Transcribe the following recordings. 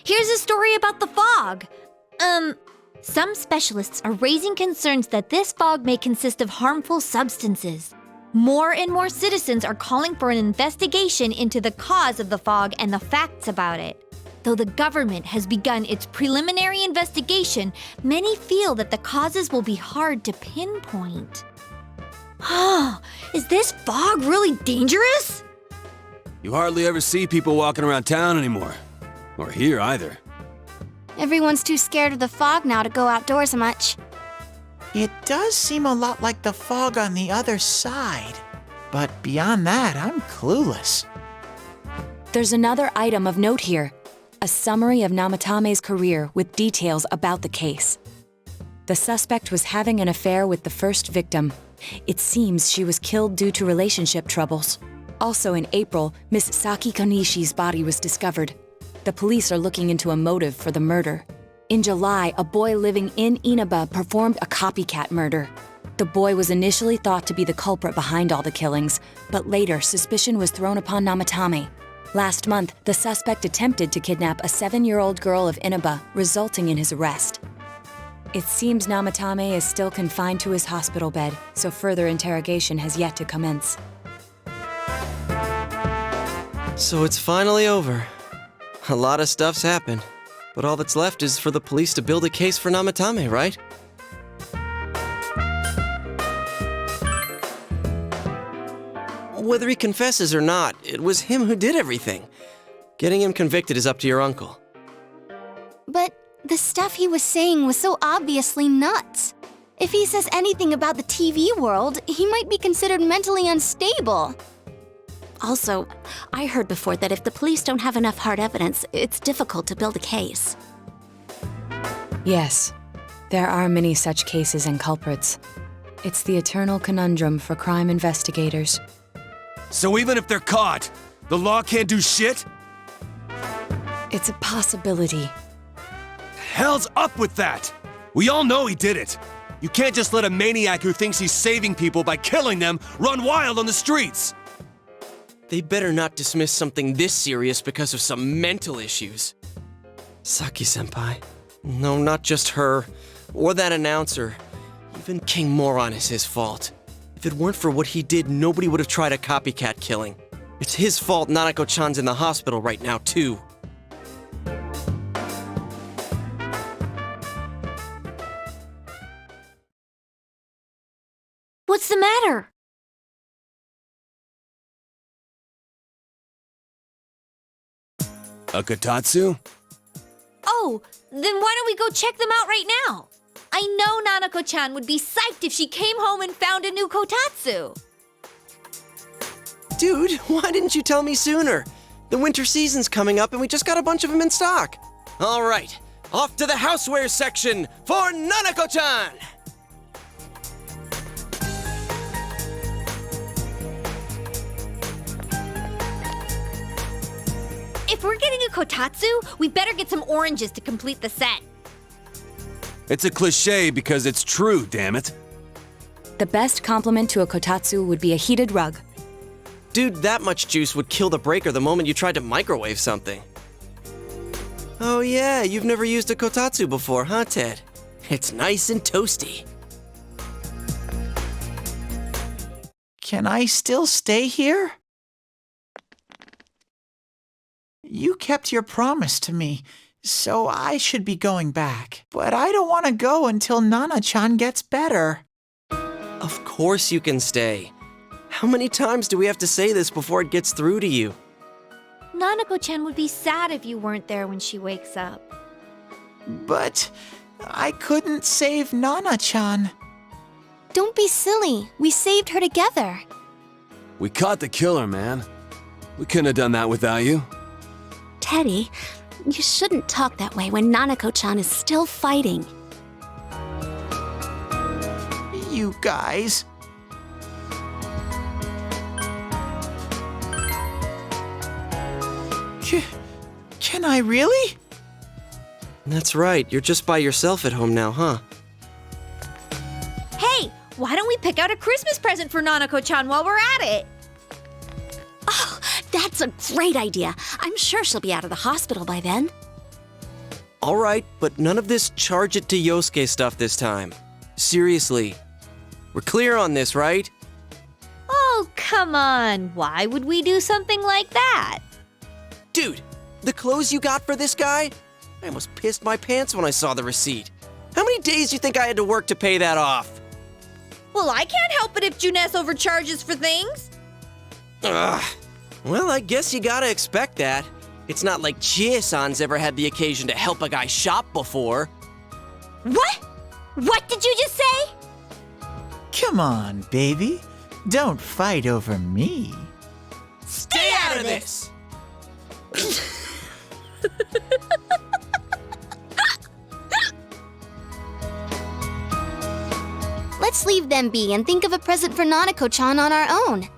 Here's a story about the fog. Some specialists are raising concerns that this fog may consist of harmful substances. More and more citizens are calling for an investigation into the cause of the fog and the facts about it. Though the government has begun its preliminary investigation, many feel that the causes will be hard to pinpoint. Is this fog really dangerous? You hardly ever see people walking around town anymore. Or here either. Everyone's too scared of the fog now to go outdoors much. It does seem a lot like the fog on the other side. But beyond that, I'm clueless. There's another item of note here. A summary of Namatame's career with details about the case. The suspect was having an affair with the first victim. It seems she was killed due to relationship troubles. Also in April, Miss Saki Konishi's body was discovered. The police are looking into a motive for the murder. In July, a boy living in Inaba performed a copycat murder. The boy was initially thought to be the culprit behind all the killings, but later suspicion was thrown upon Namatame. Last month, the suspect attempted to kidnap a 7-year-old girl of Inaba, resulting in his arrest. It seems Namatame is still confined to his hospital bed, so further interrogation has yet to commence. So it's finally over. A lot of stuff's happened, but all that's left is for the police to build a case for Namatame, right? Whether he confesses or not, it was him who did everything. Getting him convicted is up to your uncle. But the stuff he was saying was so obviously nuts. If he says anything about the TV world, he might be considered mentally unstable. Also, I heard before that if the police don't have enough hard evidence, it's difficult to build a case. Yes, there are many such cases and culprits. It's the eternal conundrum for crime investigators. So even if they're caught, the law can't do shit? It's a possibility. Hell's up with that! We all know he did it. You can't just let a maniac who thinks he's saving people by killing them run wild on the streets. They better not dismiss something this serious because of some mental issues. Saki-senpai. No, not just her. Or that announcer. Even King Moron is his fault. If it weren't for what he did, nobody would have tried a copycat killing. It's his fault Nanako-chan's in the hospital right now, too. What's the matter? A kotatsu? Oh, then why don't we go check them out right now? I know Nanako-chan would be psyched if she came home and found a new kotatsu. Dude, why didn't you tell me sooner? The winter season's coming up and we just got a bunch of them in stock. All right, off to the houseware section for Nanako-chan! If we're getting a kotatsu, we better get some oranges to complete the set. It's a cliche because it's true, damn it. The best compliment to a kotatsu would be a heated rug. Dude, that much juice would kill the breaker the moment you tried to microwave something. Oh yeah, you've never used a kotatsu before, huh, Ted? It's nice and toasty. Can I still stay here? You kept your promise to me, so I should be going back. But I don't want to go until Nana-chan gets better. Of course you can stay. How many times do we have to say this before it gets through to you? Nanako-chan would be sad if you weren't there when she wakes up. But I couldn't save Nana-chan. Don't be silly. We saved her together. We caught the killer, man. We couldn't have done that without you. Teddy, you shouldn't talk that way when Nanako-chan is still fighting. You guys. Can I really? That's right, you're just by yourself at home now, huh? Hey, why don't we pick out a Christmas present for Nanako-chan while we're at it? Oh, that's a great idea. I'm sure she'll be out of the hospital by then. All right, but none of this charge it to Yosuke stuff this time. Seriously. We're clear on this, right? Oh, come on. Why would we do something like that? Dude, the clothes you got for this guy? I almost pissed my pants when I saw the receipt. How many days do you think I had to work to pay that off? Well, I can't help it if Juness overcharges for things. Ugh. Well, I guess you gotta expect that. It's not like Chie-san's ever had the occasion to help a guy shop before. What? What did you just say? Come on, baby. Don't fight over me. Stay out of this! Let's leave them be and think of a present for Nanako-chan on our own.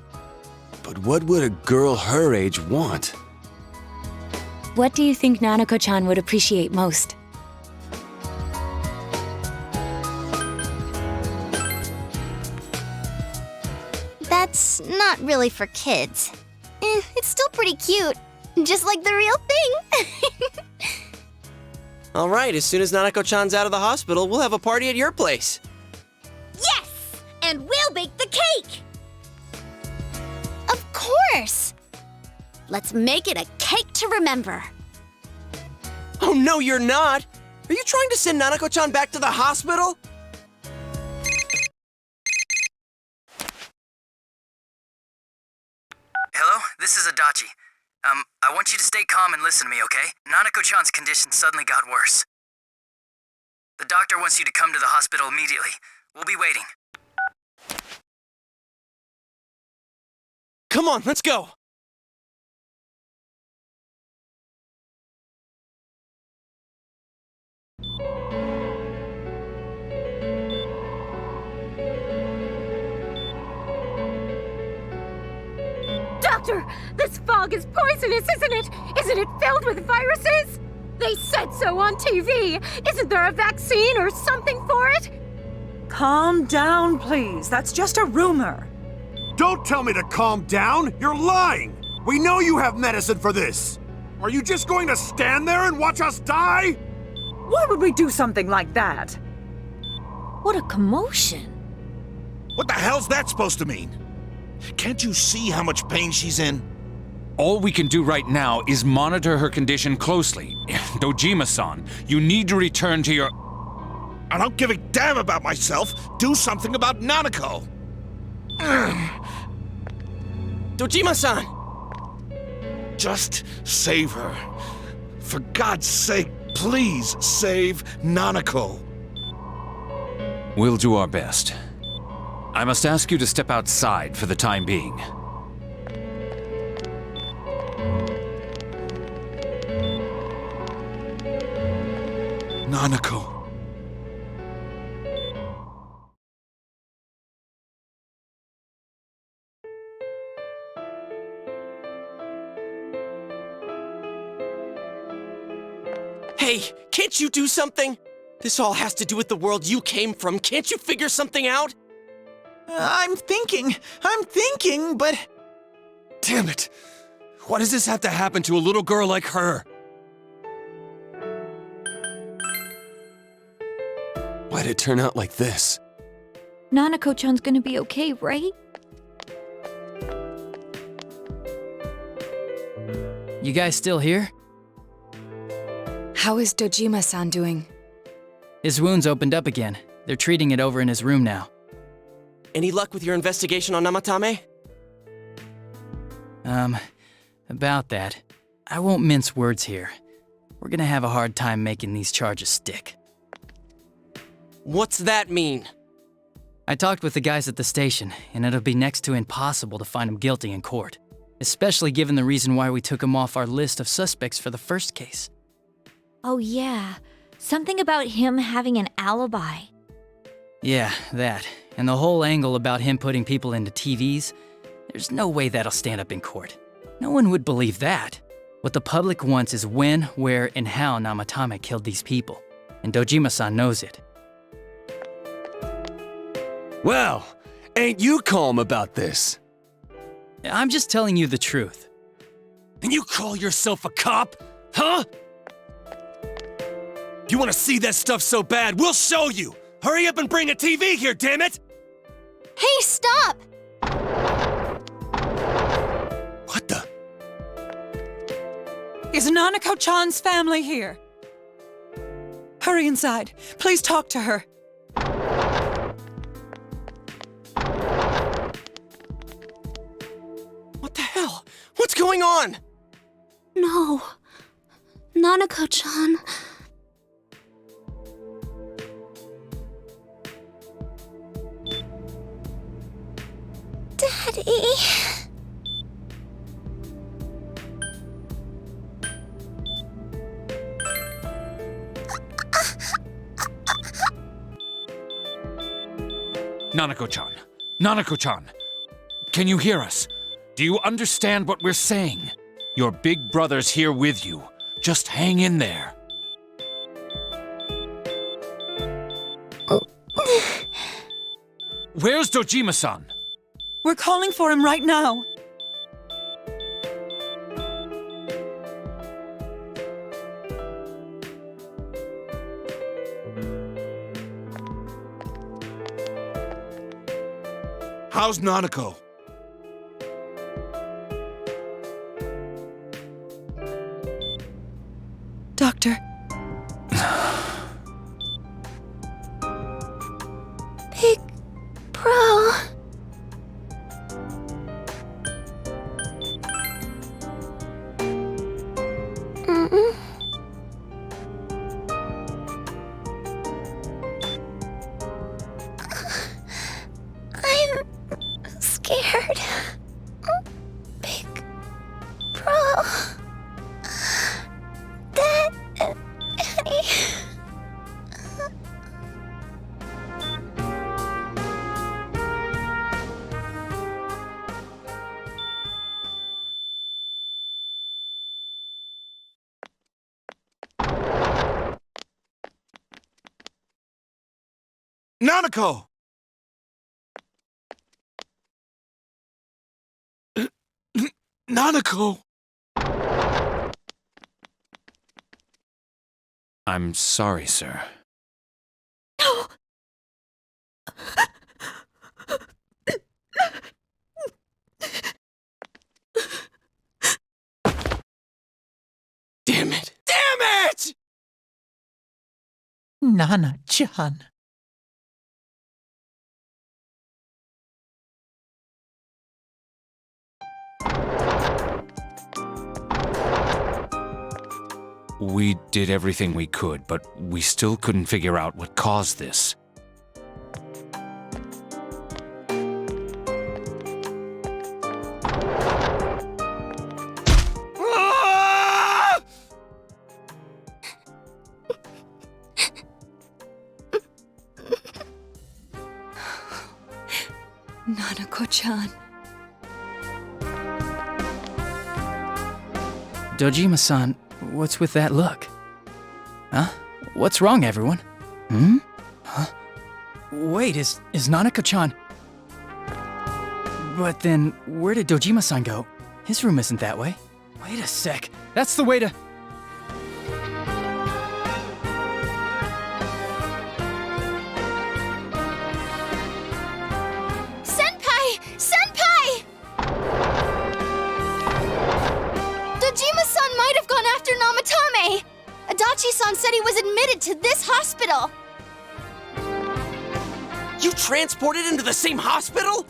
But what would a girl her age want? What do you think Nanako-chan would appreciate most? That's not really for kids. It's still pretty cute. Just like the real thing. All right, as soon as Nanako-chan's out of the hospital, we'll have a party at your place. Yes! And we'll bake the cake! Of course! Let's make it a cake to remember. Oh, no, you're not! Are you trying to send Nanako-chan back to the hospital? Hello, this is Adati. I want you to stay calm and listen to me, okay? Nanako-chan's condition suddenly got worse. The doctor wants you to come to the hospital immediately. We'll be waiting. Come on, let's go! Doctor, this fog is poisonous, isn't it? Isn't it filled with viruses? They said so on TV. Isn't there a vaccine or something for it? Calm down, please. That's just a rumor. Don't tell me to calm down! You're lying! We know you have medicine for this! Are you just going to stand there and watch us die? Why would we do something like that? What a commotion. What the hell's that supposed to mean? Can't you see how much pain she's in? All we can do right now is monitor her condition closely. Dojima-san, you need to return to your... I don't give a damn about myself. Do something about Nanako. Dojima-san! Just save her. For God's sake, please save Nanako. We'll do our best. I must ask you to step outside for the time being. Nanako. Hey, can't you do something? This all has to do with the world you came from. Can't you figure something out? I'm thinking, but... Damn it! Why does this have to happen to a little girl like her? Why'd it turn out like this? Nanako-chan's gonna be okay, right? You guys still here? How is Dojima-san doing? His wound's opened up again. They're treating it over in his room now. Any luck with your investigation on Namatame? About that. I won't mince words here. We're gonna have a hard time making these charges stick. What's that mean? I talked with the guys at the station, and it'll be next to impossible to find him guilty in court. Especially given the reason why we took him off our list of suspects for the first case. Oh yeah, something about him having an alibi. Yeah, that. And the whole angle about him putting people into TVs, there's no way that'll stand up in court. No one would believe that. What the public wants is when, where, and how Namatame killed these people. And Dojima-san knows it. Well, ain't you calm about this? I'm just telling you the truth. And you call yourself a cop? Huh? You want to see that stuff so bad? We'll show you! Hurry up and bring a TV here, damn it! Hey, stop! What the? Is Nanako-chan's family here? Hurry inside. Please talk to her. What the hell? What's going on? No. Nanako-chan. Daddy. Nanako-chan. Nanako-chan. Can you hear us? Do you understand what we're saying? Your big brother's here with you. Just hang in there. Where's Dojima-san? We're calling for him right now. How's Nanako? Doctor. Big bro. I'm scared. Big bro. Daddy. Nanako! Nanako! I'm sorry, sir. Damn it! Damn it! Nana-chan. We did everything we could, but we still couldn't figure out what caused this. Nanako-chan. Dojima-san, what's with that look? Huh? What's wrong, everyone? Hmm? Huh? Wait, is Nanako-chan... But then, where did Dojima-san go? His room isn't that way. Wait a sec. That's the way to... Senpai! Senpai! Dojima-san might have gone after Namatame! Adachi-san said he was admitted to this hospital! You transported him to the same hospital?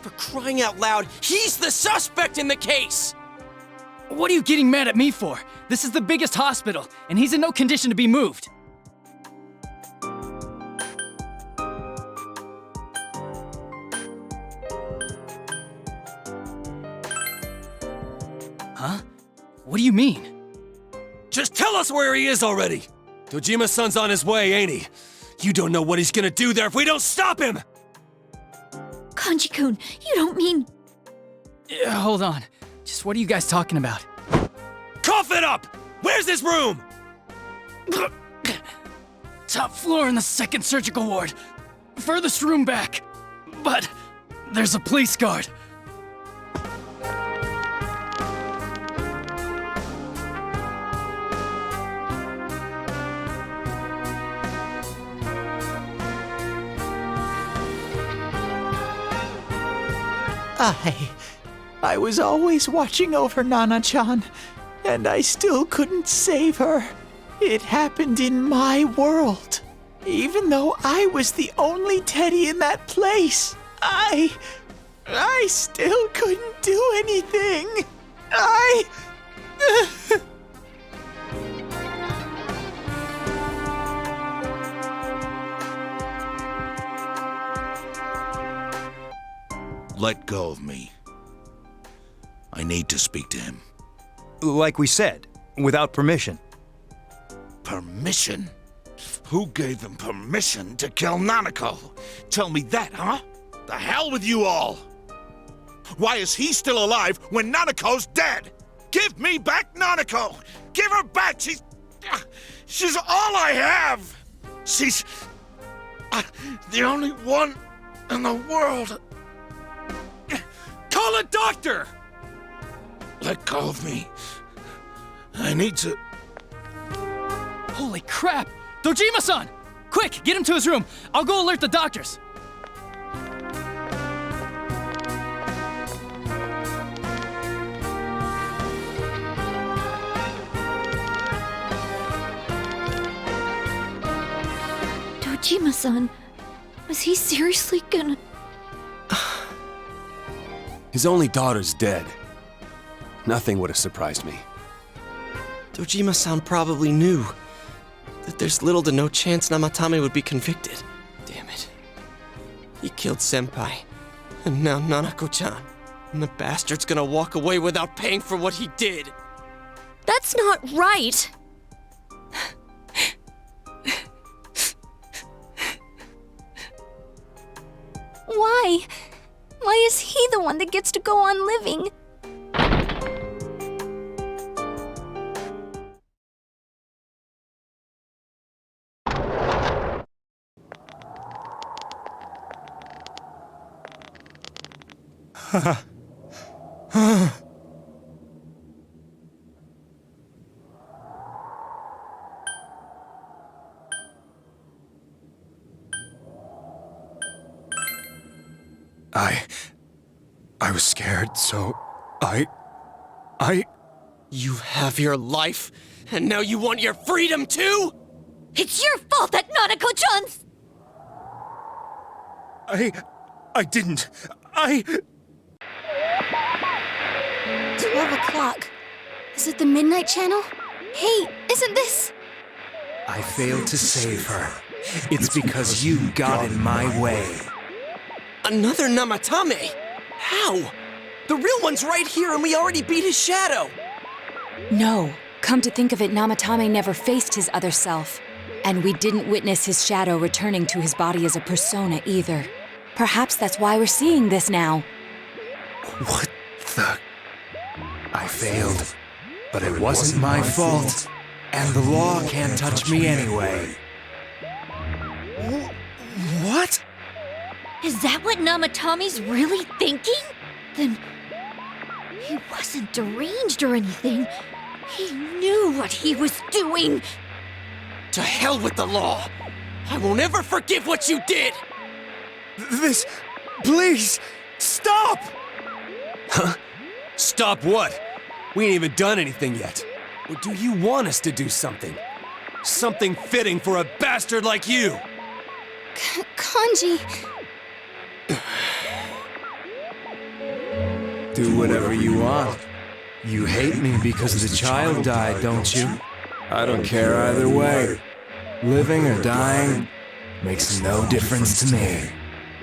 For crying out loud, he's the suspect in the case! What are you getting mad at me for? This is the biggest hospital, and he's in no condition to be moved. Huh? What do you mean? Just tell us where he is already! Dojima-san's on his way, ain't he? You don't know what he's gonna do there if we don't stop him! Kanji-kun, you don't mean... Hold on. Just what are you guys talking about? Cough it up! Where's his room? Top floor in the second surgical ward. Furthest room back. But there's a police guard. I was always watching over Nana-chan, and I still couldn't save her. It happened in my world. Even though I was the only teddy in that place, I still couldn't do anything. Let go of me. I need to speak to him. Like we said, without permission. Permission? Who gave them permission to kill Nanako? Tell me that, huh? The hell with you all! Why is he still alive when Nanako's dead? Give me back Nanako! Give her back! She's all I have! She's the only one in the world. Call a doctor! Let go of me. I need to... Holy crap! Dojima-san! Quick, get him to his room. I'll go alert the doctors. Dojima-san, was he seriously gonna... His only daughter's dead. Nothing would have surprised me. Dojima-san probably knew that there's little to no chance Namatame would be convicted. Damn it. He killed Senpai, and now Nanako-chan. And the bastard's gonna walk away without paying for what he did. That's not right! Why? Why is he the one that gets to go on living? I was scared, so I... You have your life, and now you want your freedom too? It's your fault that Nanako-chan's... I didn't. 12 o'clock. Is it the Midnight Channel? Hey, isn't this... I failed to save her. It's because you got in my way. Another Namatame? How? The real one's right here and we already beat his shadow! No. Come to think of it, Namatame never faced his other self. And we didn't witness his shadow returning to his body as a persona either. Perhaps that's why we're seeing this now. What the... I failed. But it wasn't my fault. And the law can't touch me anyway. What? Is that what Namatame's really thinking? Then... he wasn't deranged or anything. He knew what he was doing. To hell with the law! I won't ever forgive what you did! This... please! Stop! Huh? Stop what? We ain't even done anything yet. Or do you want us to do something? Something fitting for a bastard like you! Kanji... Do whatever you want. You hate me because the child died, don't you? I don't care either way. Living or dying makes no difference to me.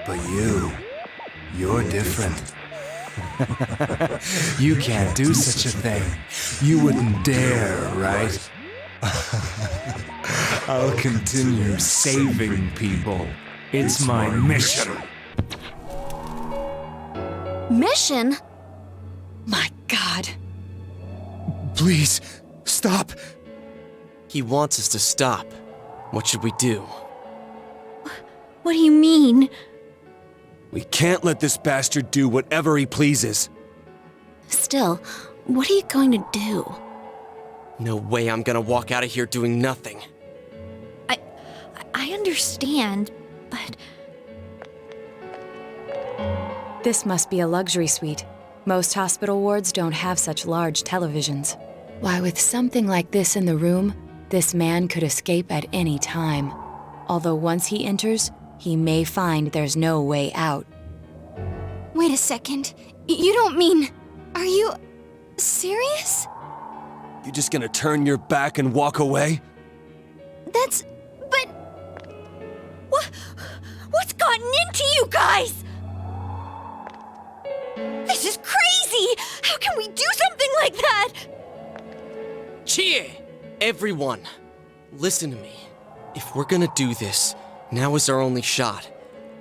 But you're different. You can't do such a thing. You wouldn't dare, right? I'll continue saving people. It's my mission. Mission? My God. Please, stop. He wants us to stop. What should we do? What do you mean? We can't let this bastard do whatever he pleases. Still, what are you going to do? No way I'm gonna walk out of here doing nothing. I understand, but... This must be a luxury suite. Most hospital wards don't have such large televisions. Why, with something like this in the room, this man could escape at any time. Although once he enters, he may find there's no way out. Wait a second. You don't mean... Are you... serious? You just gonna turn your back and walk away? But... What's gotten into you guys? This is crazy! How can we do something like that? Cheer! Everyone, listen to me. If we're gonna do this, now is our only shot.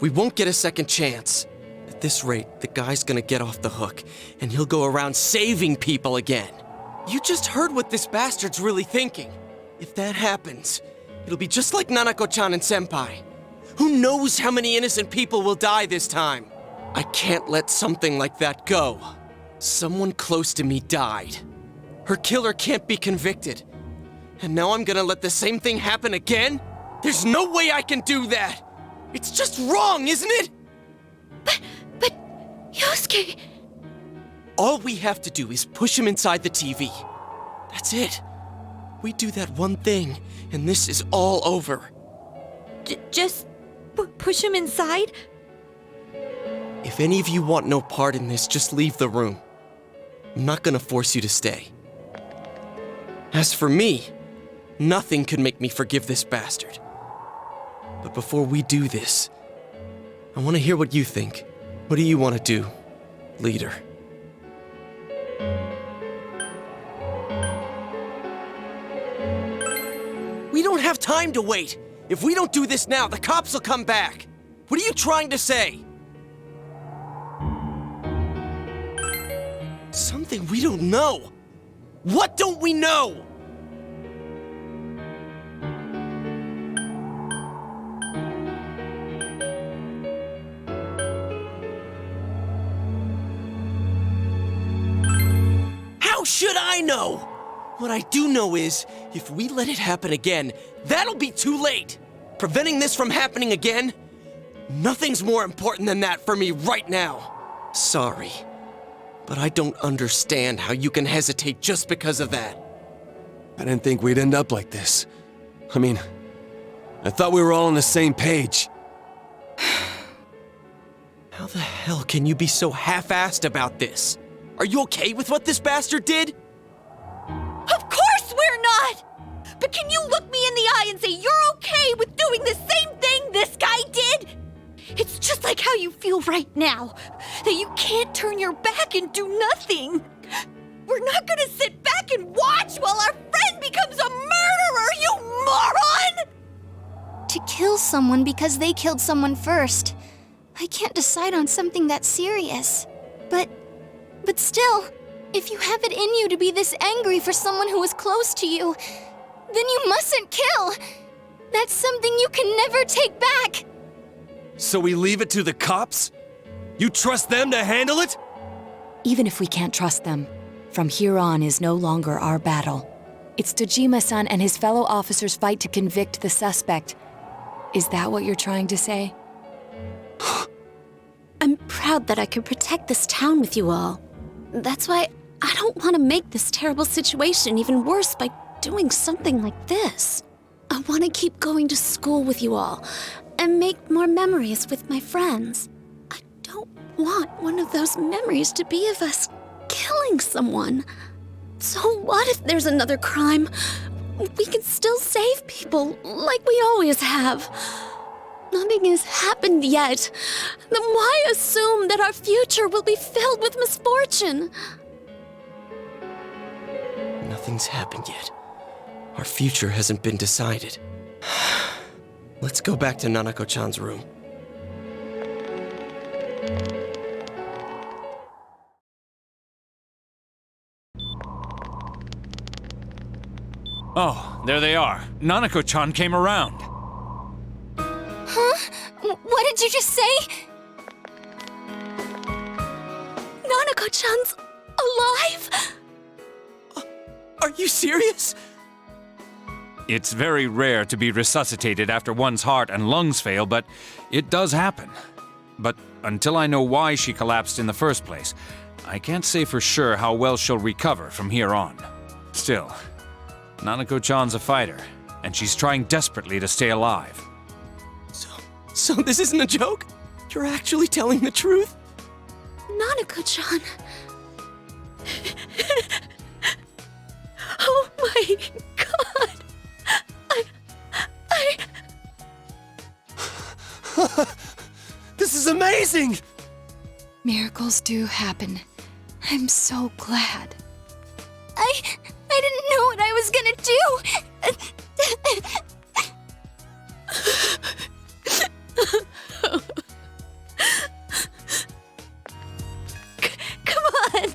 We won't get a second chance. At this rate, the guy's gonna get off the hook, and he'll go around saving people again. You just heard what this bastard's really thinking. If that happens, it'll be just like Nanako-chan and Senpai. Who knows how many innocent people will die this time? I can't let something like that go. Someone close to me died. Her killer can't be convicted. And now I'm gonna let the same thing happen again? There's no way I can do that! It's just wrong, isn't it? But... Yosuke... All we have to do is push him inside the TV. That's it. We do that one thing, and this is all over. Just... push him inside? If any of you want no part in this, just leave the room. I'm not gonna force you to stay. As for me, nothing could make me forgive this bastard. But before we do this, I want to hear what you think. What do you want to do, leader? We don't have time to wait. If we don't do this now, the cops will come back. What are you trying to say? Something we don't know. What don't we know? How should I know? What I do know is, if we let it happen again, that'll be too late. Preventing this from happening again, nothing's more important than that for me right now. Sorry, but I don't understand how you can hesitate just because of that. I didn't think we'd end up like this. I mean, I thought we were all on the same page. How the hell can you be so half-assed about this? Are you okay with what this bastard did? Of course we're not! But can you look me in the eye and say you're okay with doing the same thing this guy did? It's just like how you feel right now, that you can't turn your back and do nothing. We're not gonna sit back and watch while our friend becomes a murderer, you moron! To kill someone because they killed someone first. I can't decide on something that serious. But still, if you have it in you to be this angry for someone who was close to you, then you mustn't kill. That's something you can never take back. So we leave it to the cops? You trust them to handle it? Even if we can't trust them, from here on is no longer our battle. It's Dojima-san and his fellow officers' fight to convict the suspect. Is that what you're trying to say? I'm proud that I could protect this town with you all. That's why I don't want to make this terrible situation even worse by doing something like this. I want to keep going to school with you all and make more memories with my friends. I don't want one of those memories to be of us killing someone. So what if there's another crime? We can still save people like we always have. Nothing has happened yet. Then why assume that our future will be filled with misfortune? Nothing's happened yet. Our future hasn't been decided. Let's go back to Nanako-chan's room. Oh, there they are. Nanako-chan came around. Huh? What did you just say? Nanako-chan's alive? Are you serious? It's very rare to be resuscitated after one's heart and lungs fail, but it does happen. but until I know why she collapsed in the first place, I can't say for sure how well she'll recover from here on. Still, Nanako-chan's a fighter, and she's trying desperately to stay alive. So this isn't a joke? You're actually telling the truth? Nanako-chan. Oh my god. This is amazing! Miracles do happen. I'm so glad. I didn't know what I was gonna do. Come on!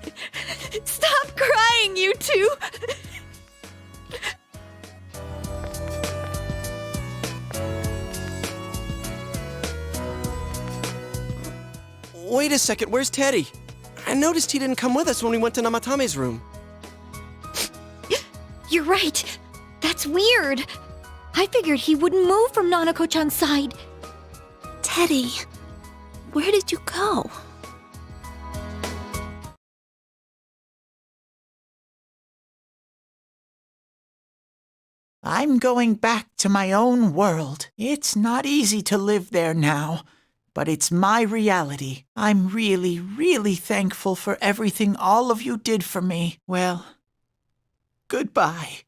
Stop crying, you two! Wait a second, where's Teddy? I noticed he didn't come with us when we went to Namatame's room. You're right. That's weird. I figured he wouldn't move from Nanako-chan's side. Teddy, where did you go? I'm going back to my own world. It's not easy to live there now, but it's my reality. I'm really, really thankful for everything all of you did for me. Well, goodbye.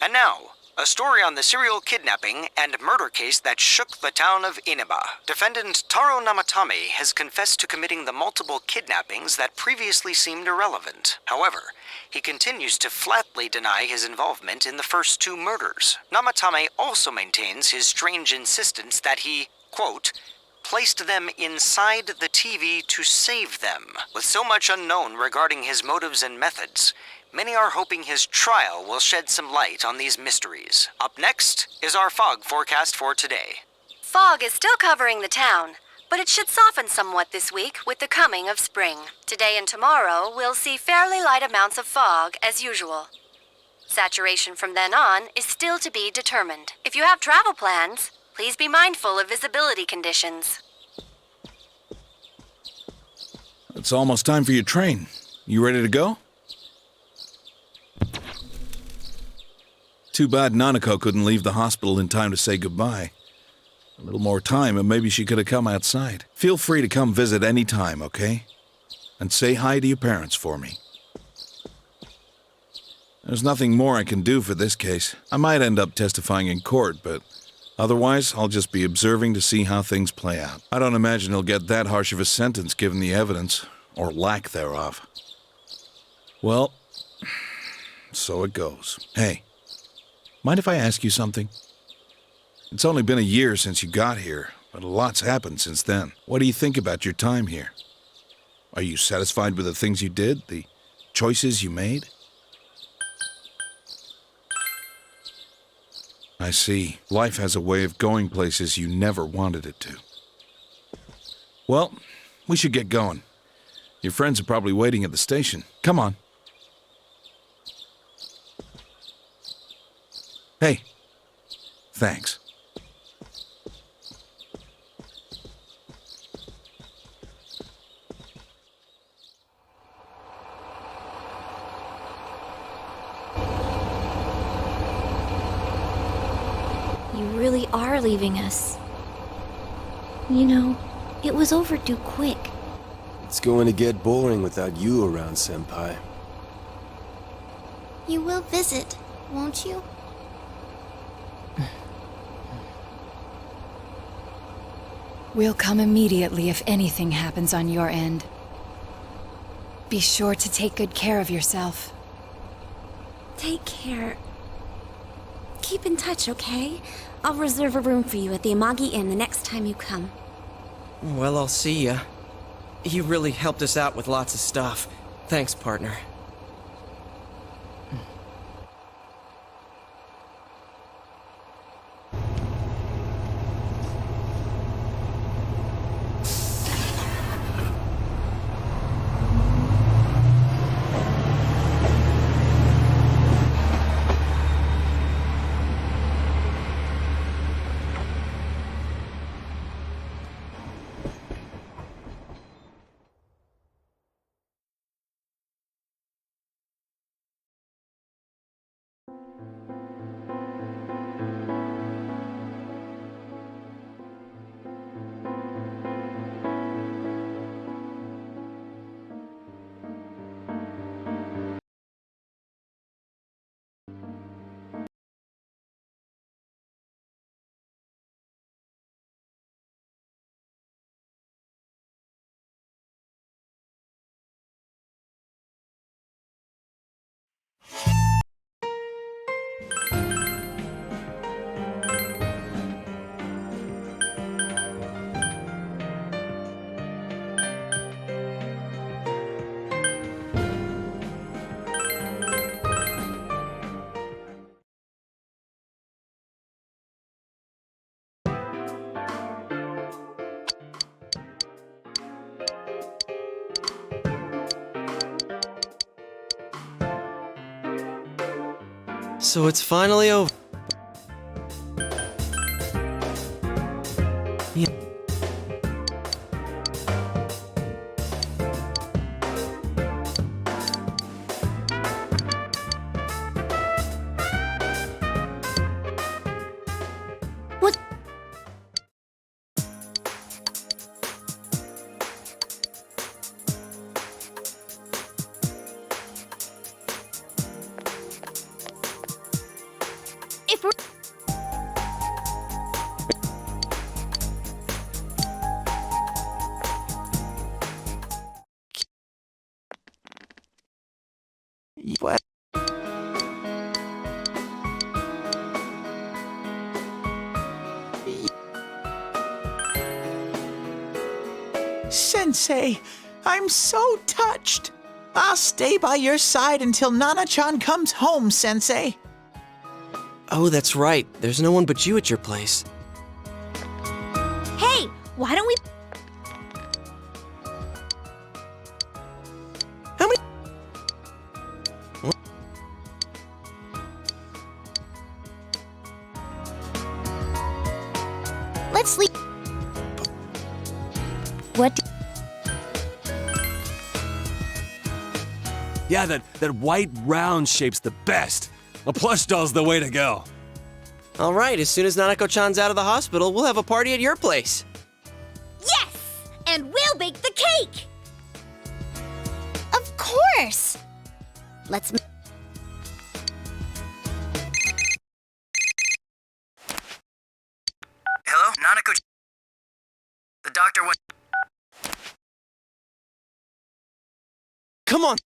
And now, a story on the serial kidnapping and murder case that shook the town of Inaba. Defendant Taro Namatame has confessed to committing the multiple kidnappings that previously seemed irrelevant. However, he continues to flatly deny his involvement in the first two murders. Namatame also maintains his strange insistence that he, quote, placed them inside the TV to save them. With so much unknown regarding his motives and methods, many are hoping his trial will shed some light on these mysteries. Up next is our fog forecast for today. Fog is still covering the town, but it should soften somewhat this week with the coming of spring. Today and tomorrow, we'll see fairly light amounts of fog as usual. Saturation from then on is still to be determined. If you have travel plans, please be mindful of visibility conditions. It's almost time for your train. You ready to go? Too bad Nanako couldn't leave the hospital in time to say goodbye. A little more time and maybe she could have come outside. Feel free to come visit any time, okay? And say hi to your parents for me. There's nothing more I can do for this case. I might end up testifying in court, but otherwise I'll just be observing to see how things play out. I don't imagine he'll get that harsh of a sentence given the evidence, or lack thereof. Well, so it goes. Hey. Mind if I ask you something? It's only been a year since you got here, but a lot's happened since then. What do you think about your time here? Are you satisfied with the things you did, the choices you made? I see. Life has a way of going places you never wanted it to. Well, we should get going. Your friends are probably waiting at the station. Come on. Hey, thanks. You really are leaving us. You know, it was overdue quick. It's going to get boring without you around, Senpai. You will visit, won't you? We'll come immediately if anything happens on your end. Be sure to take good care of yourself. Take care. Keep in touch, okay? I'll reserve a room for you at the Amagi Inn the next time you come. Well, I'll see ya. You really helped us out with lots of stuff. Thanks, partner. So it's finally over. Yeah. What? If we're... What? Sensei, I'm so touched. I'll stay by your side until Nana-chan comes home, Sensei. Oh, that's right. There's no one but you at your place. Hey, why don't we... How many... Let's leave. What? Yeah, that white round shape's the best. A plush doll's the way to go. All right, as soon as Nanako-chan's out of the hospital, we'll have a party at your place. Yes! And we'll bake the cake! Of course. Let's... Hello? Nanako... The doctor went... Come on!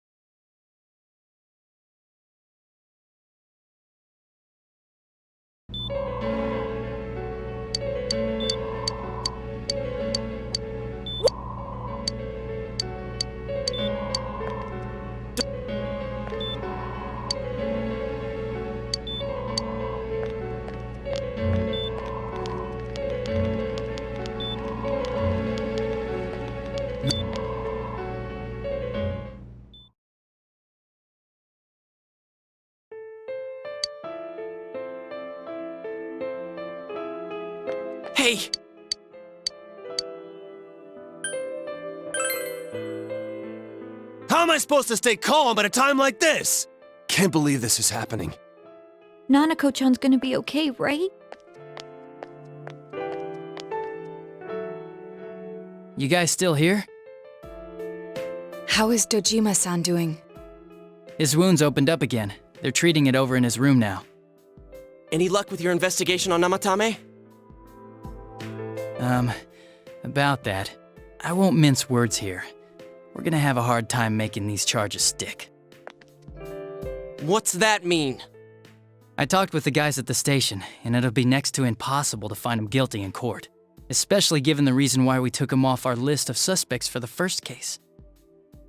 Hey! How am I supposed to stay calm at a time like this? Can't believe this is happening. Nanako-chan's gonna be okay, right? You guys still here? How is Dojima-san doing? His wounds opened up again. They're treating it over in his room now. Any luck with your investigation on Namatame? About that, I won't mince words here. We're gonna have a hard time making these charges stick. What's that mean? I talked with the guys at the station, and it'll be next to impossible to find him guilty in court. Especially given the reason why we took him off our list of suspects for the first case.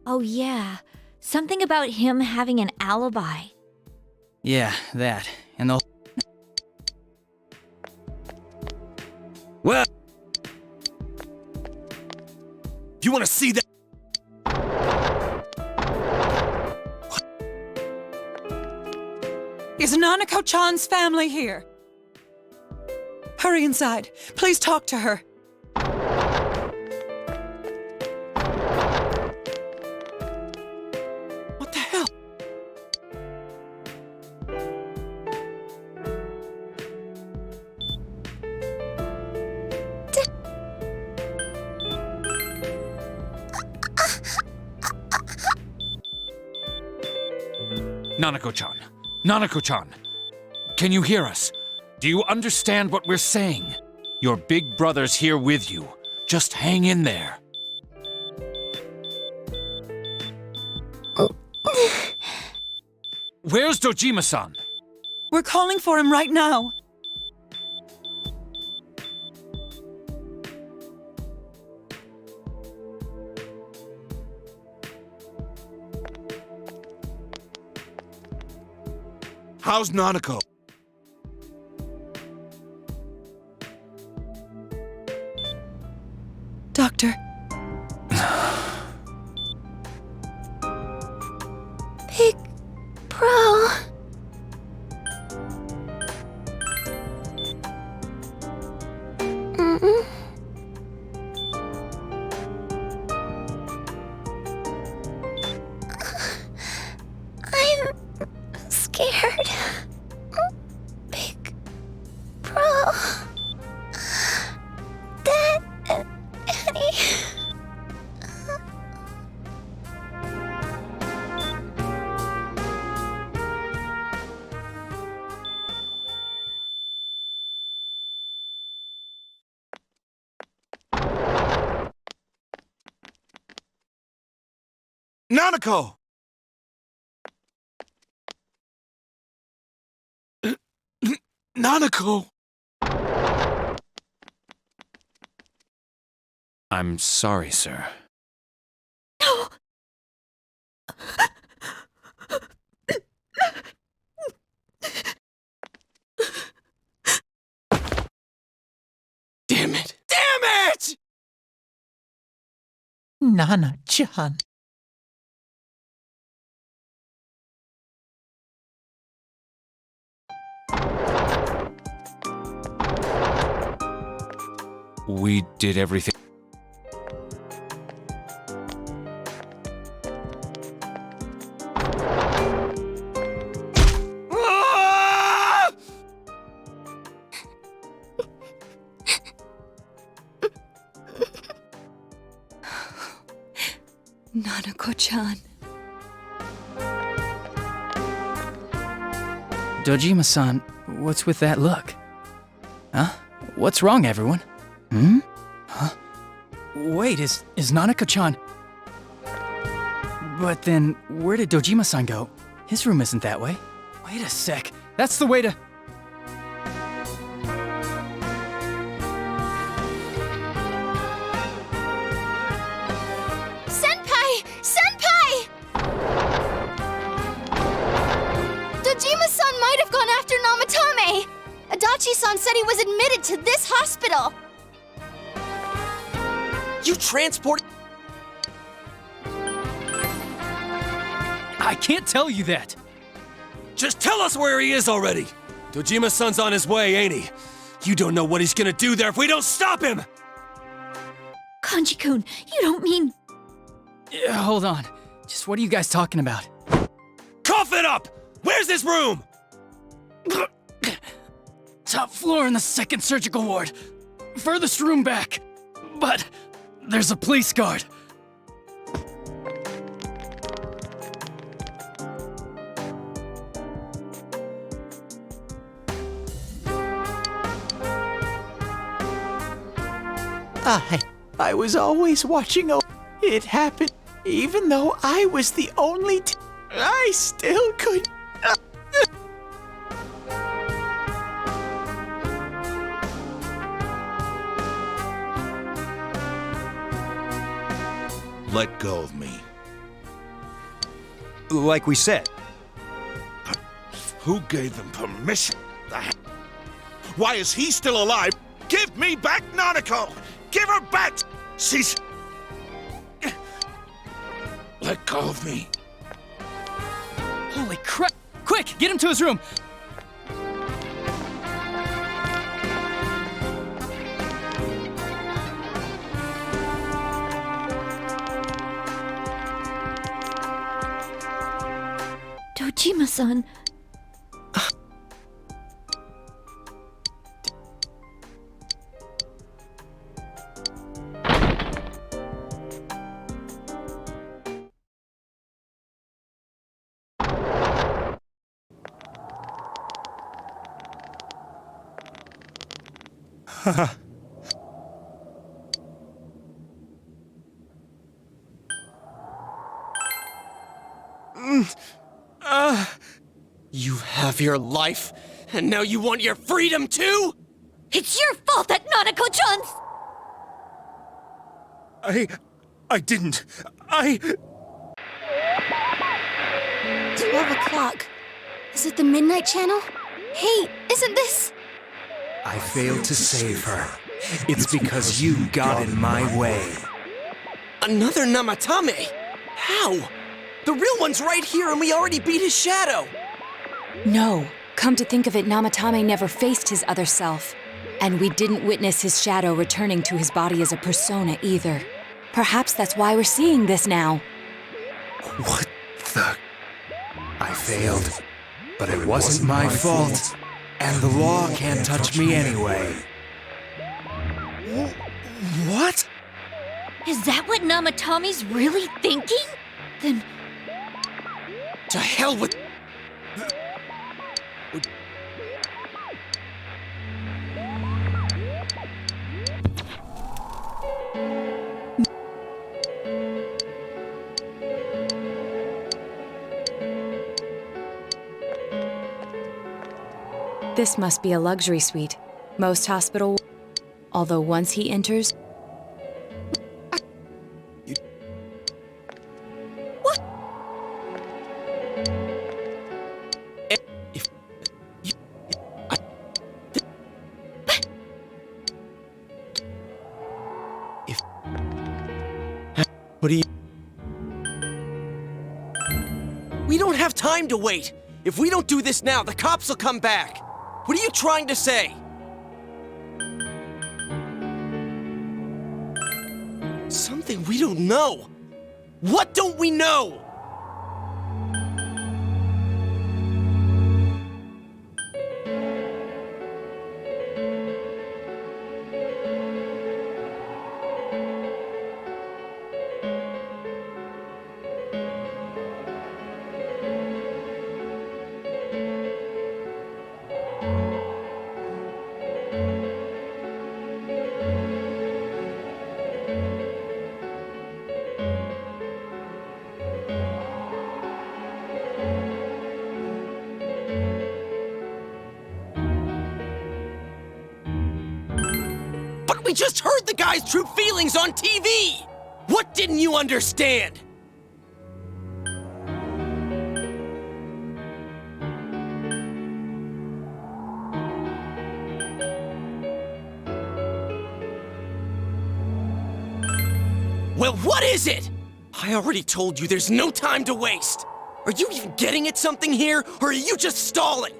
Oh yeah, something about him having an alibi. Yeah, that. And the Well, you want to see that? Is Nanako-chan's family here? Hurry inside. Please talk to her. What the hell? Nanako-chan! Nanako-chan! Can you hear us? Do you understand what we're saying? Your big brother's here with you. Just hang in there. Where's Dojima-san? We're calling for him right now. How's Nanako? Doctor. Big bro. I'm scared. Big bro. Dad and Annie. Nanako! Nanako! I'm sorry, sir. No! Damn it! Damn it! Nana-chan. We did everything. Nanako-chan. Dojima-san, what's with that look? Huh? What's wrong, everyone? Hmm? Huh? Wait, is Nanako-chan... But then, where did Dojima-san go? His room isn't that way. Wait a sec. That's the way to... Senpai! Senpai! Dojima-san might have gone after Namatame! Adachi-san said he was admitted to this hospital! You transport... I can't tell you that! Just tell us where he is already! Dojima-san's on his way, ain't he? You don't know what he's gonna do there if we don't stop him! Kanji-kun, you don't mean... Yeah, hold on. Just what are you guys talking about? Cough it up! Where's his room? Top floor in the second surgical ward. Furthest room back. But there's a police guard. I was always watching over. It happened even though I was the only I still could. Let go of me. Like we said. Who gave them permission? Why is he still alive? Give me back Nanako! Give her back! She's... Let go of me. Holy crap! Quick, get him to his room! Dojima-san. You have your life, and now you want your freedom too? It's your fault that Nanako-chan's... I didn't. 12 o'clock. Is it the Midnight Channel? Hey, isn't this... I failed to save her. It's because you got in my way. Another Namatame? How? The real one's right here and we already beat his shadow! No. Come to think of it, Namatame never faced his other self. And we didn't witness his shadow returning to his body as a persona either. Perhaps that's why we're seeing this now. What the... I failed. But it wasn't my fault. And the law can't touch me anyway. What? Is that what Namatame's really thinking? Then... To hell with... This must be a luxury suite. Most hospital... Although once he enters... What? What do you... We don't have time to wait! If we don't do this now, the cops will come back! What are you trying to say? Something we don't know. What don't we know? We just heard the guy's true feelings on TV! What didn't you understand? Well, what is it? I already told you there's no time to waste. Are you even getting at something here, or are you just stalling?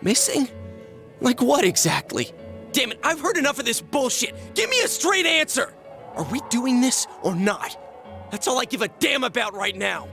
Missing? Like what exactly? Damn it, I've heard enough of this bullshit! Give me a straight answer! Are we doing this or not? That's all I give a damn about right now.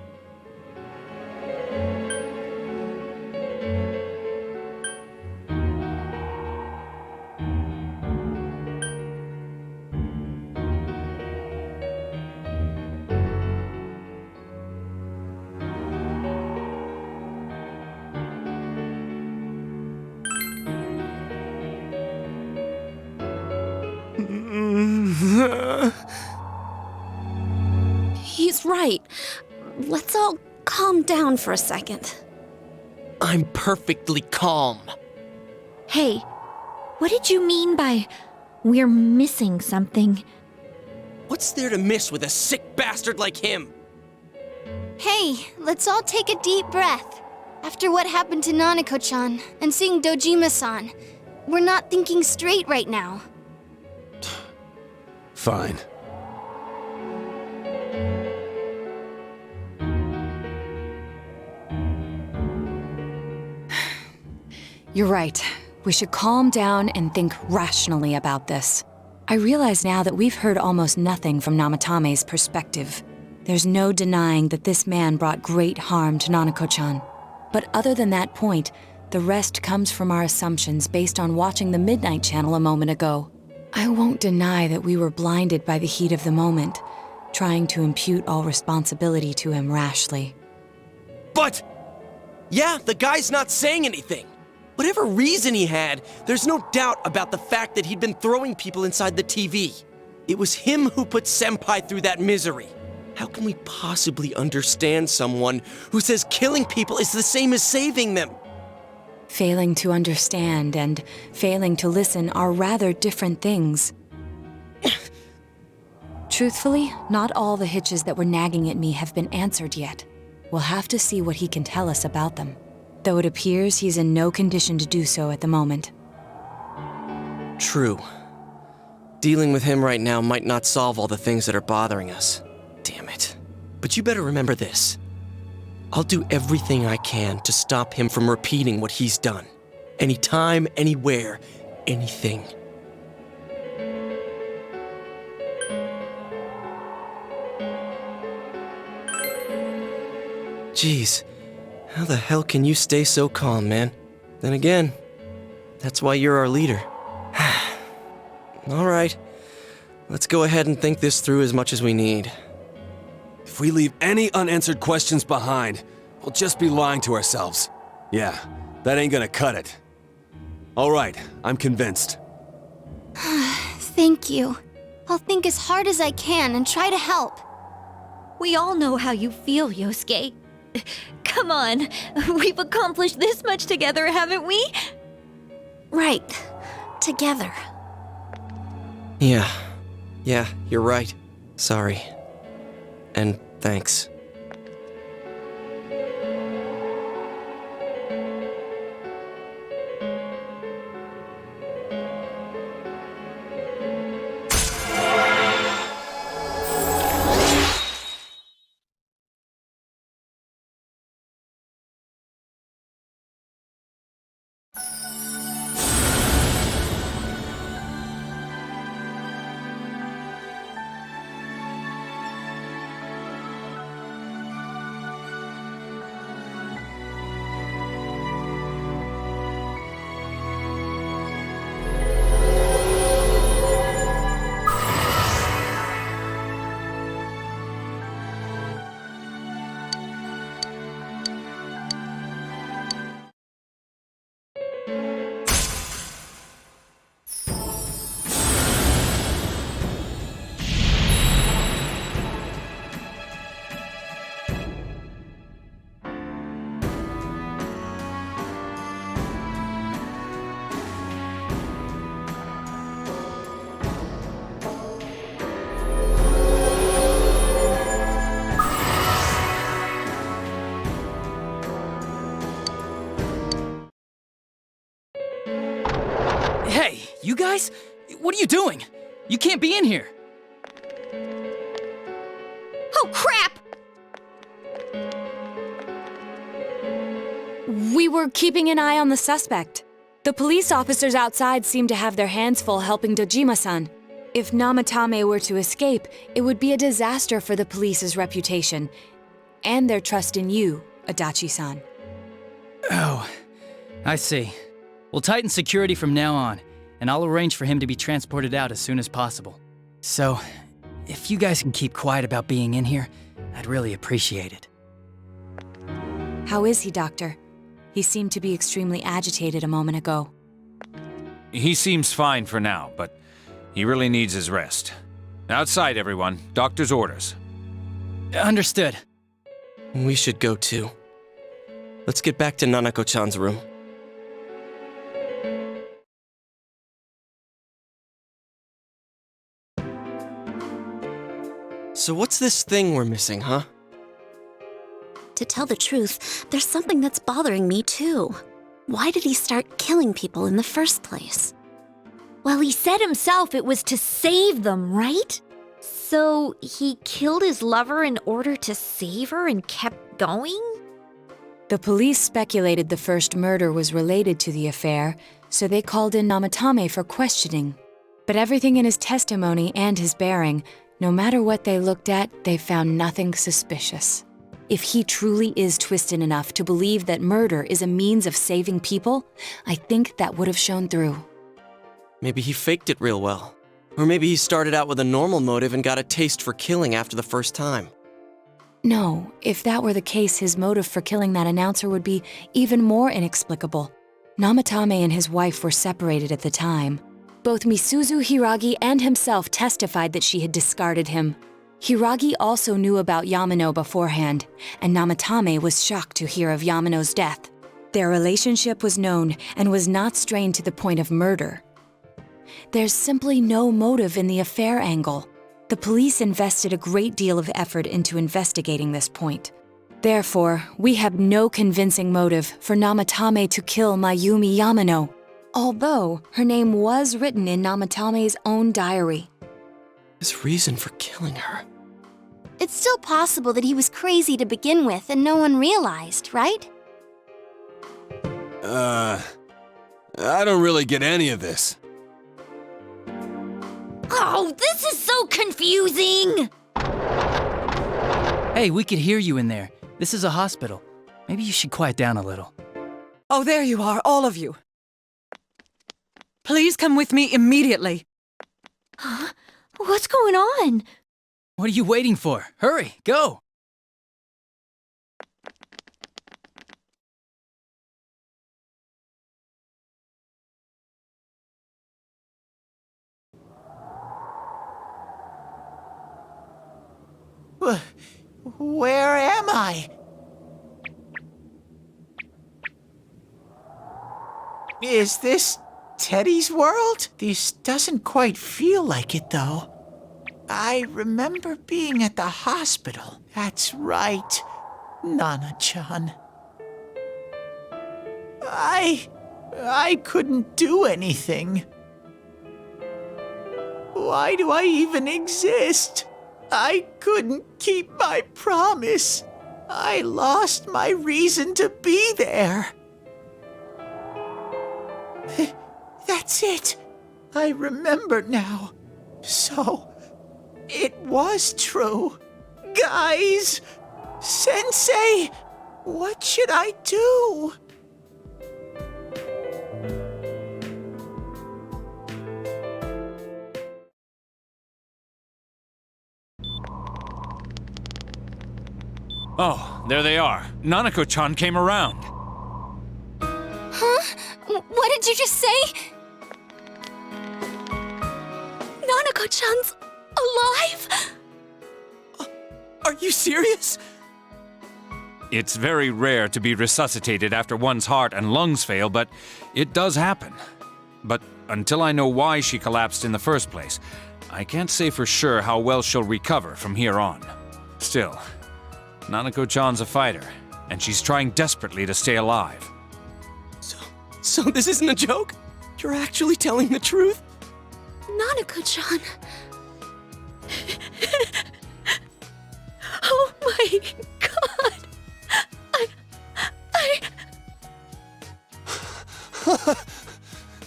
He's right. Let's all calm down for a second. I'm perfectly calm. Hey, what did you mean by we're missing something? What's there to miss with a sick bastard like him? Hey, let's all take a deep breath. After what happened to Nanako-chan and seeing Dojima-san, we're not thinking straight right now. Fine. You're right. We should calm down and think rationally about this. I realize now that we've heard almost nothing from Namatame's perspective. There's no denying that this man brought great harm to Nanako-chan. But other than that point, the rest comes from our assumptions based on watching the Midnight Channel a moment ago. I won't deny that we were blinded by the heat of the moment, trying to impute all responsibility to him rashly. But, yeah, the guy's not saying anything. Whatever reason he had, there's no doubt about the fact that he'd been throwing people inside the TV. It was him who put Senpai through that misery. How can we possibly understand someone who says killing people is the same as saving them? Failing to understand and failing to listen are rather different things. Truthfully, not all the hitches that were nagging at me have been answered yet. We'll have to see what he can tell us about them, though it appears he's in no condition to do so at the moment. True. Dealing with him right now might not solve all the things that are bothering us. Damn it. But you better remember this. I'll do everything I can to stop him from repeating what he's done. Anytime, anywhere, anything. Jeez, how the hell can you stay so calm, man? Then again, that's why you're our leader. All right, let's go ahead and think this through as much as we need. If we leave any unanswered questions behind, we'll just be lying to ourselves. Yeah, that ain't gonna cut it. All right, I'm convinced. Thank you. I'll think as hard as I can and try to help. We all know how you feel, Yosuke. Come on, we've accomplished this much together, haven't we? Right. Together. Yeah, you're right. Sorry. And thanks. Hey, you guys? What are you doing? You can't be in here. Oh, crap! We were keeping an eye on the suspect. The police officers outside seem to have their hands full helping Dojima-san. If Namatame were to escape, it would be a disaster for the police's reputation and their trust in you, Adachi-san. Oh, I see. We'll tighten security from now on, and I'll arrange for him to be transported out as soon as possible. So, if you guys can keep quiet about being in here, I'd really appreciate it. How is he, Doctor? He seemed to be extremely agitated a moment ago. He seems fine for now, but he really needs his rest. Outside, everyone. Doctor's orders. Understood. We should go too. Let's get back to Nanako-chan's room. So what's this thing we're missing, huh? To tell the truth, there's something that's bothering me too. Why did he start killing people in the first place? Well, he said himself it was to save them, right? So he killed his lover in order to save her and kept going? The police speculated the first murder was related to the affair, so they called in Namatame for questioning. But everything in his testimony and his bearing, no matter what they looked at, they found nothing suspicious. If he truly is twisted enough to believe that murder is a means of saving people, I think that would have shown through. Maybe he faked it real well. Or maybe he started out with a normal motive and got a taste for killing after the first time. No, if that were the case, his motive for killing that announcer would be even more inexplicable. Namatame and his wife were separated at the time. Both Misuzu Hiragi and himself testified that she had discarded him. Hiragi also knew about Yamano beforehand, and Namatame was shocked to hear of Yamano's death. Their relationship was known and was not strained to the point of murder. There's simply no motive in the affair angle. The police invested a great deal of effort into investigating this point. Therefore, we have no convincing motive for Namatame to kill Mayumi Yamano, although her name was written in Namatame's own diary. His reason for killing her. It's still possible that he was crazy to begin with and no one realized, right? I don't really get any of this. Oh, this is so confusing! Hey, we could hear you in there. This is a hospital. Maybe you should quiet down a little. Oh, there you are, all of you. Please come with me immediately. Huh? What's going on? What are you waiting for? Hurry, go! Where am I? Is this Teddy's world? This doesn't quite feel like it, though. I remember being at the hospital. That's right, Nana-chan. I couldn't do anything. Why do I even exist? I couldn't keep my promise. I lost my reason to be there. That's it. I remember now. So, it was true. Guys! Sensei! What should I do? Oh, there they are. Nanako-chan came around. Huh? What did you just say? Nanako-chan's alive? Are you serious? It's very rare to be resuscitated after one's heart and lungs fail, but it does happen. But until I know why she collapsed in the first place, I can't say for sure how well she'll recover from here on. Still, Nanako-chan's a fighter, and she's trying desperately to stay alive. So this isn't a joke? You're actually telling the truth? Nanako-chan. Oh my god.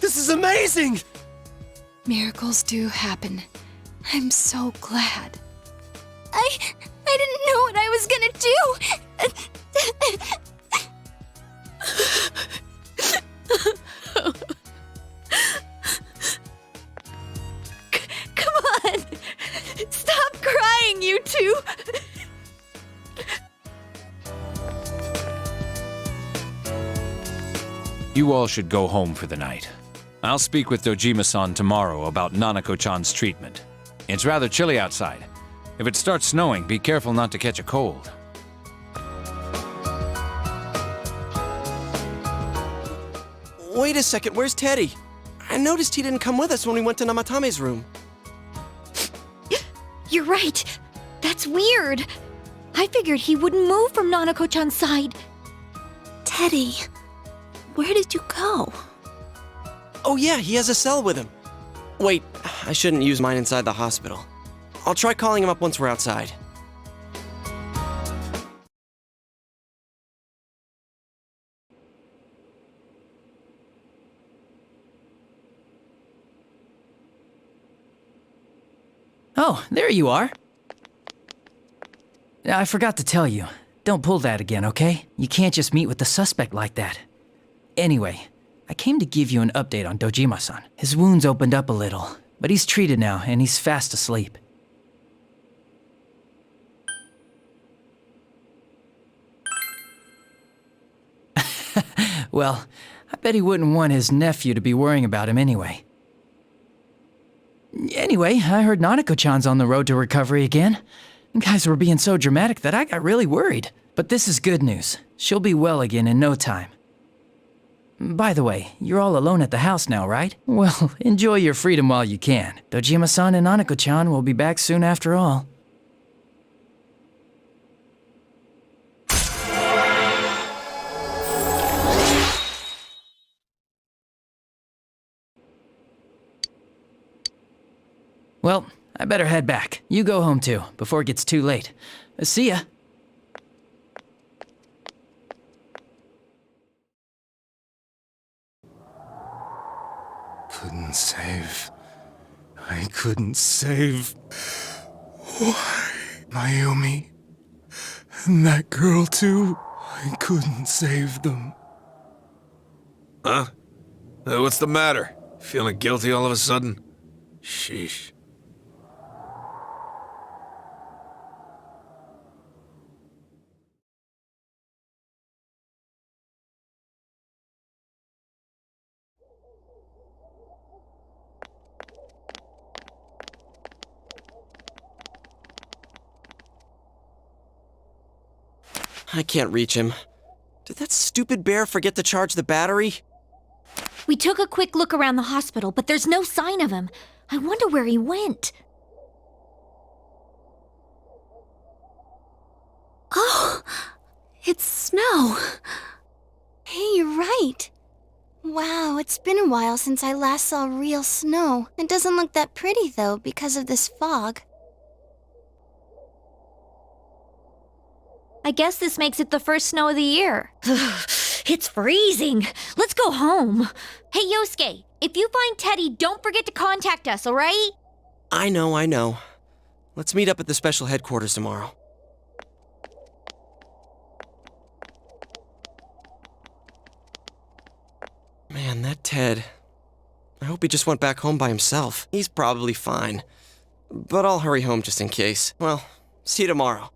This is amazing! Miracles do happen. I'm so glad. I didn't know what I was gonna do. Come on! Stop crying, you two! You all should go home for the night. I'll speak with Dojima-san tomorrow about Nanako-chan's treatment. It's rather chilly outside. If it starts snowing, be careful not to catch a cold. Wait a second, where's Teddy? I noticed he didn't come with us when we went to Namatame's room. You're right. That's weird. I figured he wouldn't move from Nanako-chan's side. Teddy, where did you go? Oh yeah, he has a cell with him. Wait, I shouldn't use mine inside the hospital. I'll try calling him up once we're outside. Oh, there you are. I forgot to tell you. Don't pull that again, okay? You can't just meet with the suspect like that. Anyway, I came to give you an update on Dojima-san. His wounds opened up a little, but he's treated now and he's fast asleep. Well, I bet he wouldn't want his nephew to be worrying about him anyway. Anyway, I heard Nanako-chan's on the road to recovery again. You guys were being so dramatic that I got really worried. But this is good news. She'll be well again in no time. By the way, you're all alone at the house now, right? Well, enjoy your freedom while you can. Dojima-san and Nanako-chan will be back soon after all. Well, I better head back. You go home too, before it gets too late. See ya. Couldn't save. I couldn't save. Why? Mayumi. And that girl too. I couldn't save them. Huh? What's the matter? Feeling guilty all of a sudden? Sheesh. I can't reach him. Did that stupid bear forget to charge the battery? We took a quick look around the hospital, but there's no sign of him. I wonder where he went. Oh, it's snow. Hey, you're right. Wow, it's been a while since I last saw real snow. It doesn't look that pretty, though, because of this fog. I guess this makes it the first snow of the year. It's freezing. Let's go home. Hey, Yosuke, if you find Teddy, don't forget to contact us, all right? I know. Let's meet up at the special headquarters tomorrow. Man, that Ted. I hope he just went back home by himself. He's probably fine. But I'll hurry home just in case. Well, see you tomorrow.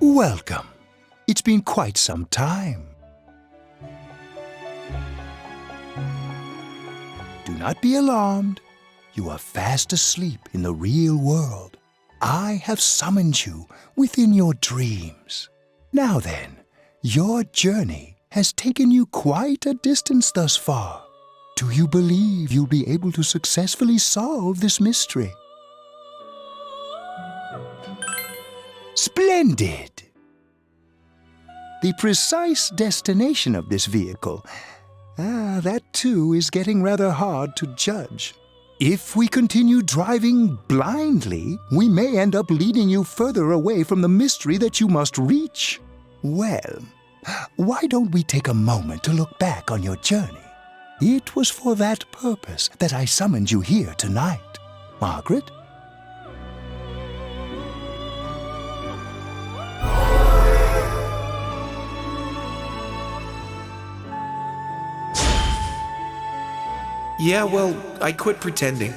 Welcome. It's been quite some time. Do not be alarmed. You are fast asleep in the real world. I have summoned you within your dreams. Now then, your journey has taken you quite a distance thus far. Do you believe you'll be able to successfully solve this mystery? Splendid! The precise destination of this vehicle, that too is getting rather hard to judge. If we continue driving blindly, we may end up leading you further away from the mystery that you must reach. Well, why don't we take a moment to look back on your journey? It was for that purpose that I summoned you here tonight. Margaret? Yeah, well, I quit pretending.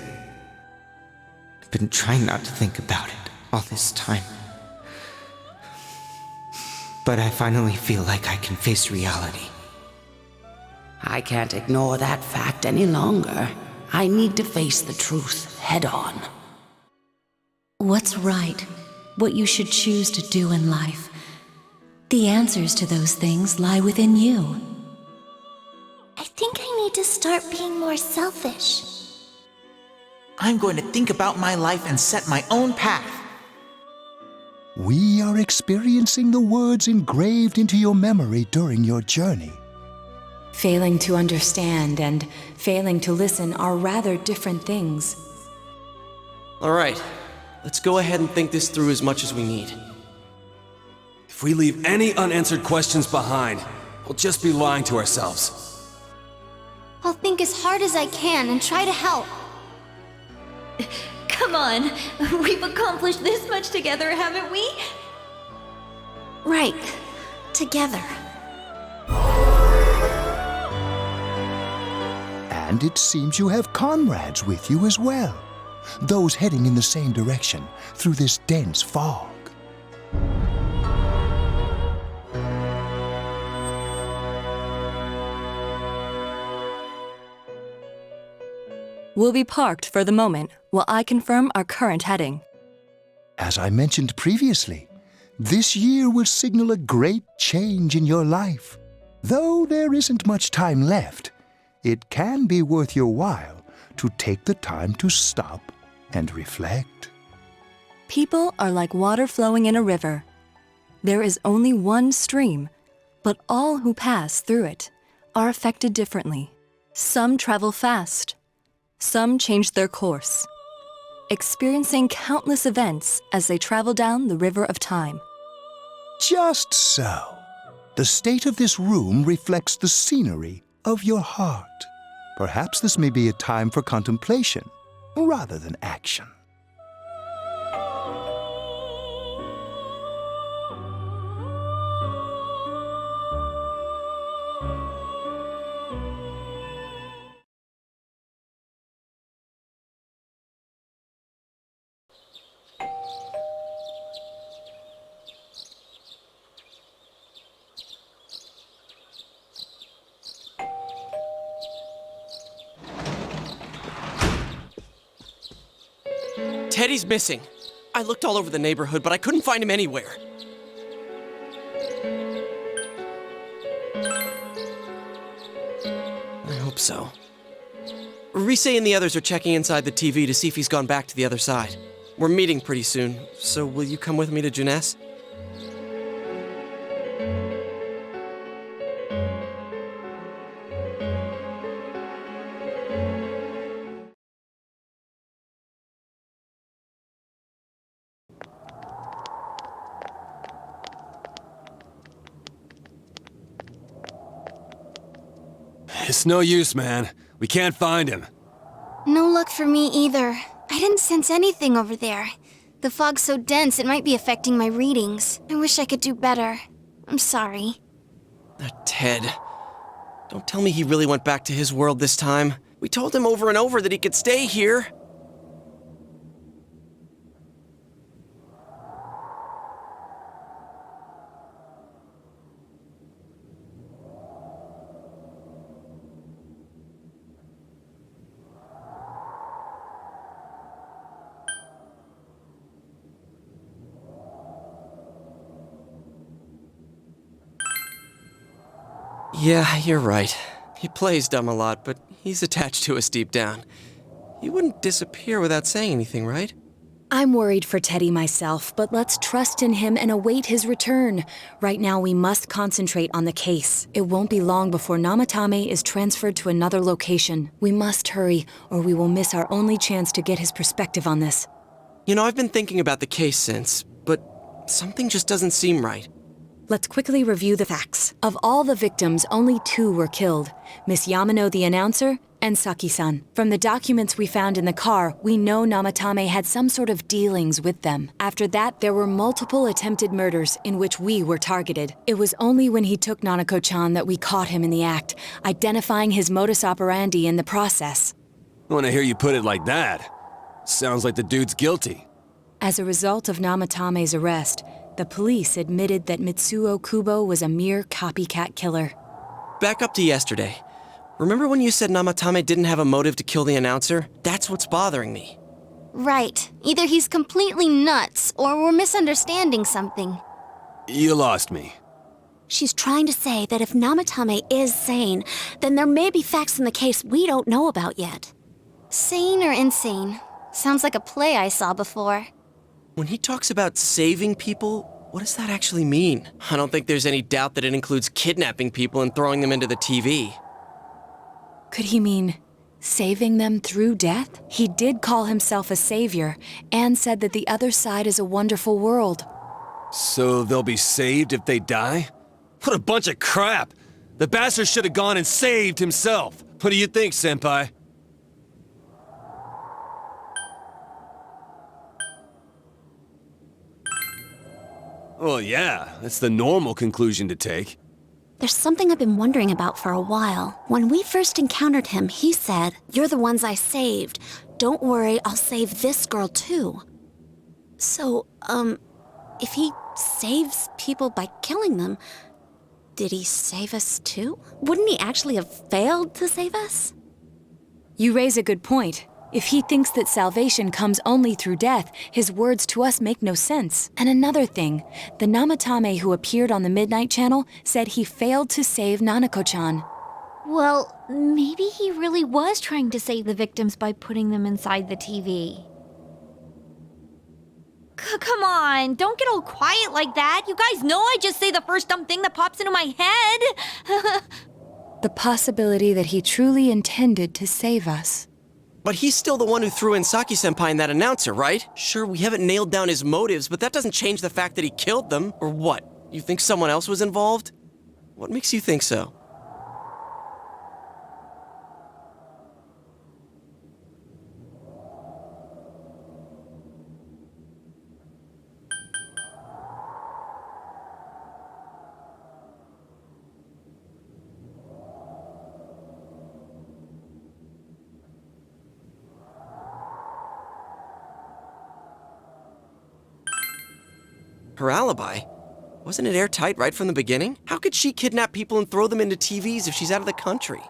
I've been trying not to think about it all this time. But I finally feel like I can face reality. I can't ignore that fact any longer. I need to face the truth head on. What's right? What you should choose to do in life? The answers to those things lie within you. I think I need to start being more selfish. I'm going to think about my life and set my own path. We are experiencing the words engraved into your memory during your journey. Failing to understand and failing to listen are rather different things. All right, let's go ahead and think this through as much as we need. If we leave any unanswered questions behind, we'll just be lying to ourselves. I'll think as hard as I can and try to help. Come on, we've accomplished this much together, haven't we? Right, together. And it seems you have comrades with you as well. Those heading in the same direction through this dense fog. We'll be parked for the moment while I confirm our current heading. As I mentioned previously, this year will signal a great change in your life. Though there isn't much time left, it can be worth your while to take the time to stop and reflect. People are like water flowing in a river. There is only one stream, but all who pass through it are affected differently. Some travel fast. Some change their course, experiencing countless events as they travel down the river of time. Just so. The state of this room reflects the scenery of your heart. Perhaps this may be a time for contemplation rather than action. Teddy's missing. I looked all over the neighborhood, but I couldn't find him anywhere. I hope so. Rise and the others are checking inside the TV to see if he's gone back to the other side. We're meeting pretty soon, so will you come with me to Jeunesse? It's no use, man. We can't find him. No luck for me either. I didn't sense anything over there. The fog's so dense it might be affecting my readings. I wish I could do better. I'm sorry. Ted. Don't tell me he really went back to his world this time. We told him over and over that he could stay here. Yeah, you're right. He plays dumb a lot, but he's attached to us deep down. He wouldn't disappear without saying anything, right? I'm worried for Teddy myself, but let's trust in him and await his return. Right now, we must concentrate on the case. It won't be long before Namatame is transferred to another location. We must hurry, or we will miss our only chance to get his perspective on this. You know, I've been thinking about the case since, but something just doesn't seem right. Let's quickly review the facts. Of all the victims, only 2 were killed. Miss Yamano, the announcer, and Saki-san. From the documents we found in the car, we know Namatame had some sort of dealings with them. After that, there were multiple attempted murders in which we were targeted. It was only when he took Nanako-chan that we caught him in the act, identifying his modus operandi in the process. When I hear you put it like that, sounds like the dude's guilty. As a result of Namatame's arrest, the police admitted that Mitsuo Kubo was a mere copycat killer. Back up to yesterday. Remember when you said Namatame didn't have a motive to kill the announcer? That's what's bothering me. Right. Either he's completely nuts, or we're misunderstanding something. You lost me. She's trying to say that if Namatame is sane, then there may be facts in the case we don't know about yet. Sane or insane? Sounds like a play I saw before. When he talks about saving people, what does that actually mean? I don't think there's any doubt that it includes kidnapping people and throwing them into the TV. Could he mean saving them through death? He did call himself a savior and said that the other side is a wonderful world. So they'll be saved if they die? What a bunch of crap! The bastard should have gone and saved himself. What do you think, Senpai? Well, yeah, that's the normal conclusion to take. There's something I've been wondering about for a while. When we first encountered him, he said, "You're the ones I saved. Don't worry, I'll save this girl too." So, if he saves people by killing them, did he save us too? Wouldn't he actually have failed to save us? You raise a good point. If he thinks that salvation comes only through death, his words to us make no sense. And another thing, the Namatame who appeared on the Midnight Channel said he failed to save Nanako-chan. Well, maybe he really was trying to save the victims by putting them inside the TV. Come on, don't get all quiet like that. You guys know I just say the first dumb thing that pops into my head. The possibility that he truly intended to save us. But he's still the one who threw in Saki-senpai and that announcer, right? Sure, we haven't nailed down his motives, but that doesn't change the fact that he killed them. Or what? You think someone else was involved? What makes you think so? Her alibi? Wasn't it airtight right from the beginning? How could she kidnap people and throw them into TVs if she's out of the country?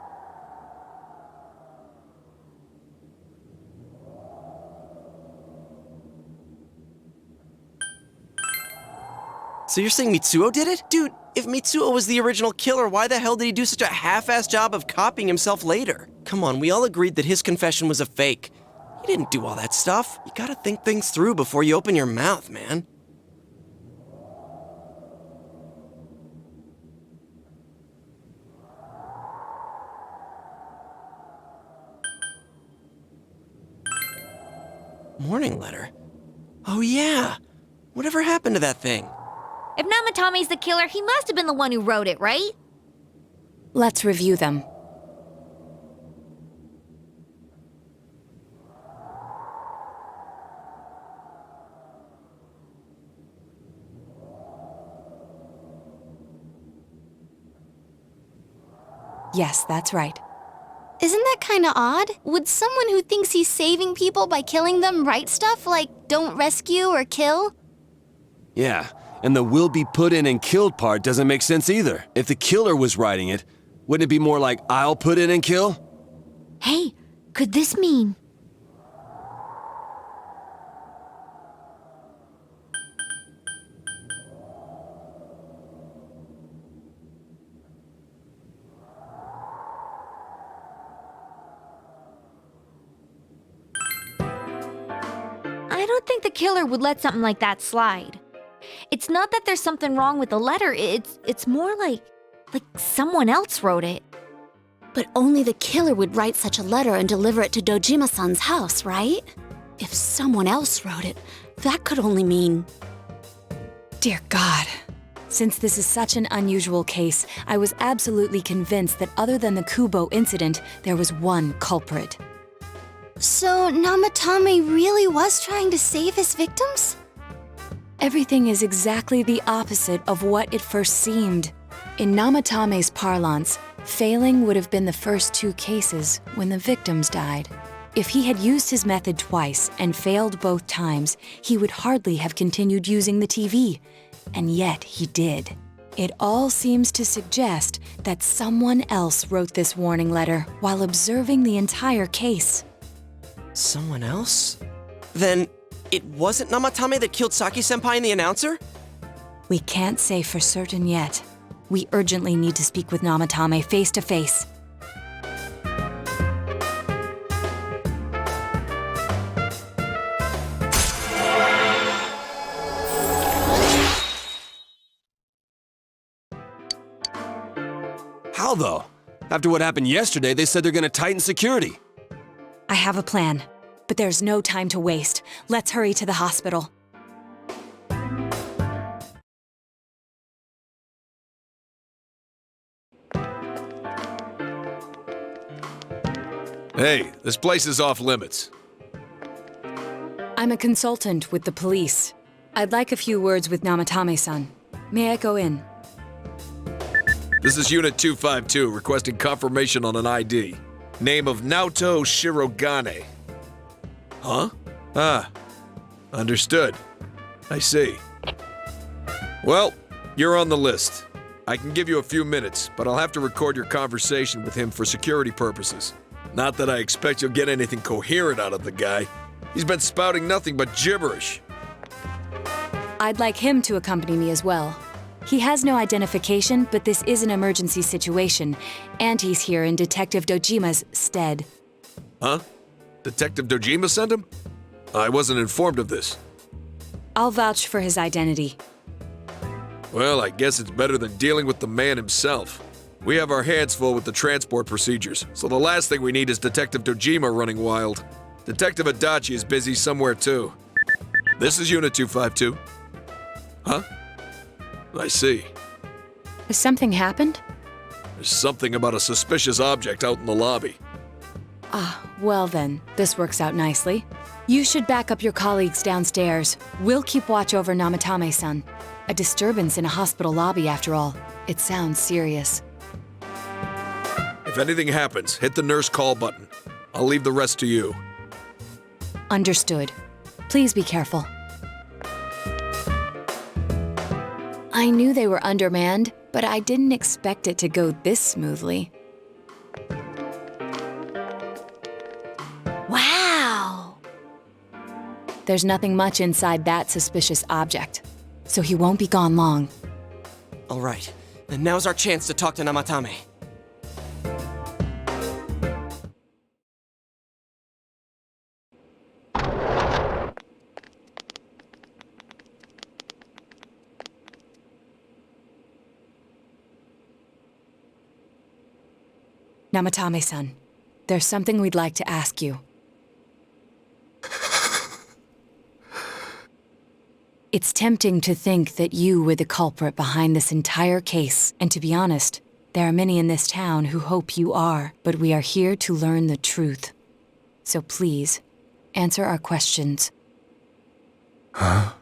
So you're saying Mitsuo did it? Dude, if Mitsuo was the original killer, why the hell did he do such a half-assed job of copying himself later? Come on, we all agreed that his confession was a fake. He didn't do all that stuff. You gotta think things through before you open your mouth, man. Morning letter? Oh yeah! Whatever happened to that thing? If Namatame's the killer, he must have been the one who wrote it, right? Let's review them. Yes, that's right. Isn't that kinda odd? Would someone who thinks he's saving people by killing them write stuff like, "Don't rescue or kill"? Yeah, and the will be put in and killed part doesn't make sense either. If the killer was writing it, wouldn't it be more like, I'll put in and kill? Hey, could this mean... don't think the killer would let something like that slide. It's not that there's something wrong with the letter, it's more like someone else wrote it. But only the killer would write such a letter and deliver it to Dojima-san's house, right? If someone else wrote it, that could only mean... Dear God. Since this is such an unusual case, I was absolutely convinced that other than the Kubo incident, there was one culprit. So Namatame really was trying to save his victims? Everything is exactly the opposite of what it first seemed. In Namatame's parlance, failing would have been the first 2 cases when the victims died. If he had used his method twice and failed both times, he would hardly have continued using the TV. And yet he did. It all seems to suggest that someone else wrote this warning letter while observing the entire case. Someone else? Then it wasn't Namatame that killed Saki-senpai and the announcer? We can't say for certain yet. We urgently need to speak with Namatame face to face. How though? After what happened yesterday, they said they're gonna tighten security. I have a plan, but there's no time to waste. Let's hurry to the hospital. Hey, this place is off limits. I'm a consultant with the police. I'd like a few words with Namatame-san. May I go in? This is Unit 252, requesting confirmation on an ID. Name of Naoto Shirogane. Huh? Ah. Understood. I see. Well, you're on the list. I can give you a few minutes, but I'll have to record your conversation with him for security purposes. Not that I expect you'll get anything coherent out of the guy. He's been spouting nothing but gibberish. I'd like him to accompany me as well. He has no identification, but this is an emergency situation, and he's here in Detective Dojima's stead. Huh? Detective Dojima sent him? I wasn't informed of this. I'll vouch for his identity. Well, I guess it's better than dealing with the man himself. We have our hands full with the transport procedures, so the last thing we need is Detective Dojima running wild. Detective Adati is busy somewhere too. This is Unit 252. Huh? I see. Has something happened? There's something about a suspicious object out in the lobby. Ah, well then, this works out nicely. You should back up your colleagues downstairs. We'll keep watch over Namatame-san. A disturbance in a hospital lobby, after all. It sounds serious. If anything happens, hit the nurse call button. I'll leave the rest to you. Understood. Please be careful. I knew they were undermanned, but I didn't expect it to go this smoothly. Wow! There's nothing much inside that suspicious object, so he won't be gone long. All right, then now's our chance to talk to Namatame. Namatame-san, there's something we'd like to ask you. It's tempting to think that you were the culprit behind this entire case, and to be honest, there are many in this town who hope you are, but we are here to learn the truth. So please, answer our questions. Huh?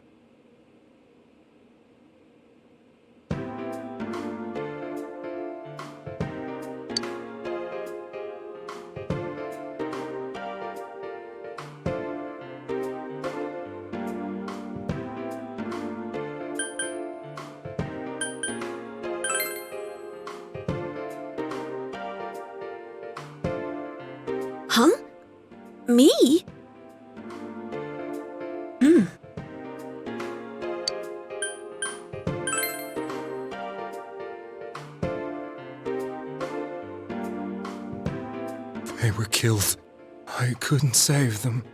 Huh? Me? They were killed. I couldn't save them.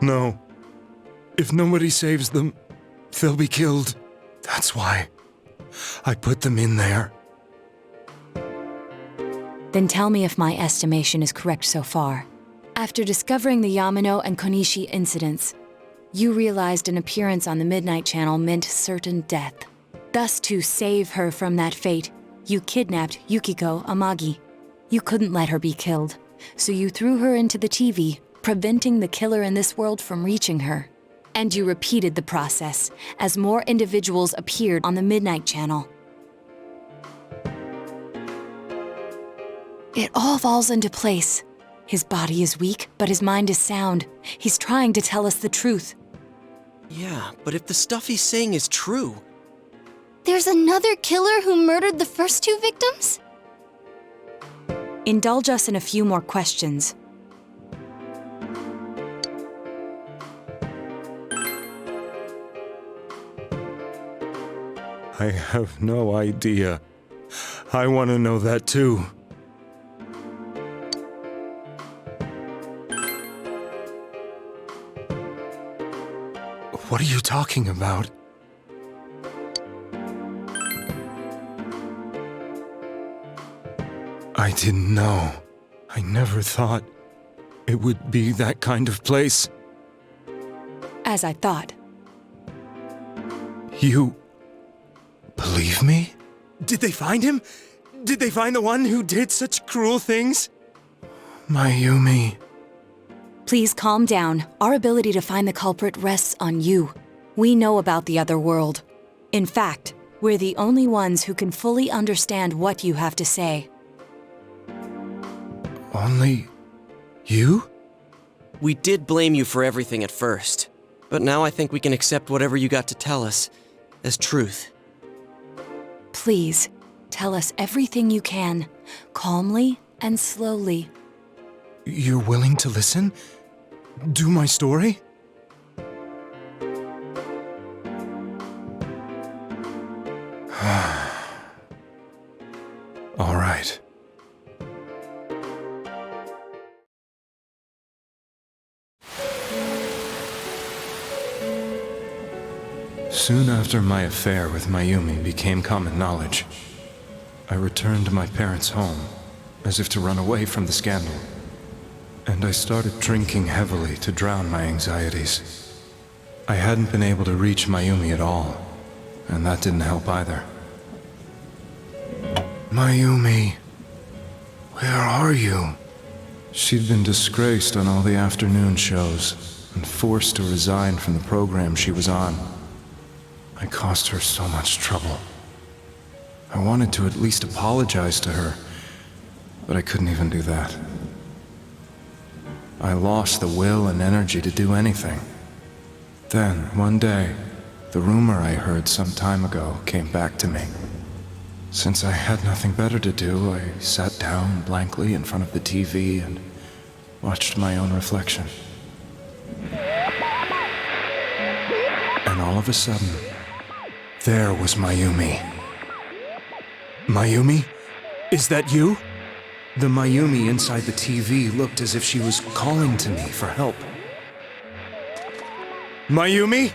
No. If nobody saves them, they'll be killed. That's why I put them in there. Then tell me if my estimation is correct so far. After discovering the Yamano and Konishi incidents, you realized an appearance on the Midnight Channel meant certain death. Thus, to save her from that fate, you kidnapped Yukiko Amagi. You couldn't let her be killed, so you threw her into the TV, preventing the killer in this world from reaching her. And you repeated the process as more individuals appeared on the Midnight Channel. It all falls into place. His body is weak, but his mind is sound. He's trying to tell us the truth. Yeah, but if the stuff he's saying is true... There's another killer who murdered the first two victims? Indulge us in a few more questions. I have no idea. I want to know that too. What are you talking about? I didn't know. I never thought it would be that kind of place. As I thought. You believe me? Did they find him? Did they find the one who did such cruel things? Mayumi. Please calm down. Our ability to find the culprit rests on you. We know about the other world. In fact, we're the only ones who can fully understand what you have to say. Only you? We did blame you for everything at first, but now I think we can accept whatever you got to tell us as truth. Please, tell us everything you can, calmly and slowly. You're willing to listen? Do my story? All right. Soon after my affair with Mayumi became common knowledge, I returned to my parents' home, as if to run away from the scandal. And I started drinking heavily to drown my anxieties. I hadn't been able to reach Mayumi at all, and that didn't help either. Mayumi, where are you? She'd been disgraced on all the afternoon shows and forced to resign from the program she was on. I caused her so much trouble. I wanted to at least apologize to her, but I couldn't even do that. I lost the will and energy to do anything. Then, one day, the rumor I heard some time ago came back to me. Since I had nothing better to do, I sat down blankly in front of the TV and watched my own reflection. And all of a sudden, there was Mayumi. Mayumi? Is that you? The Mayumi inside the TV looked as if she was calling to me for help. Mayumi?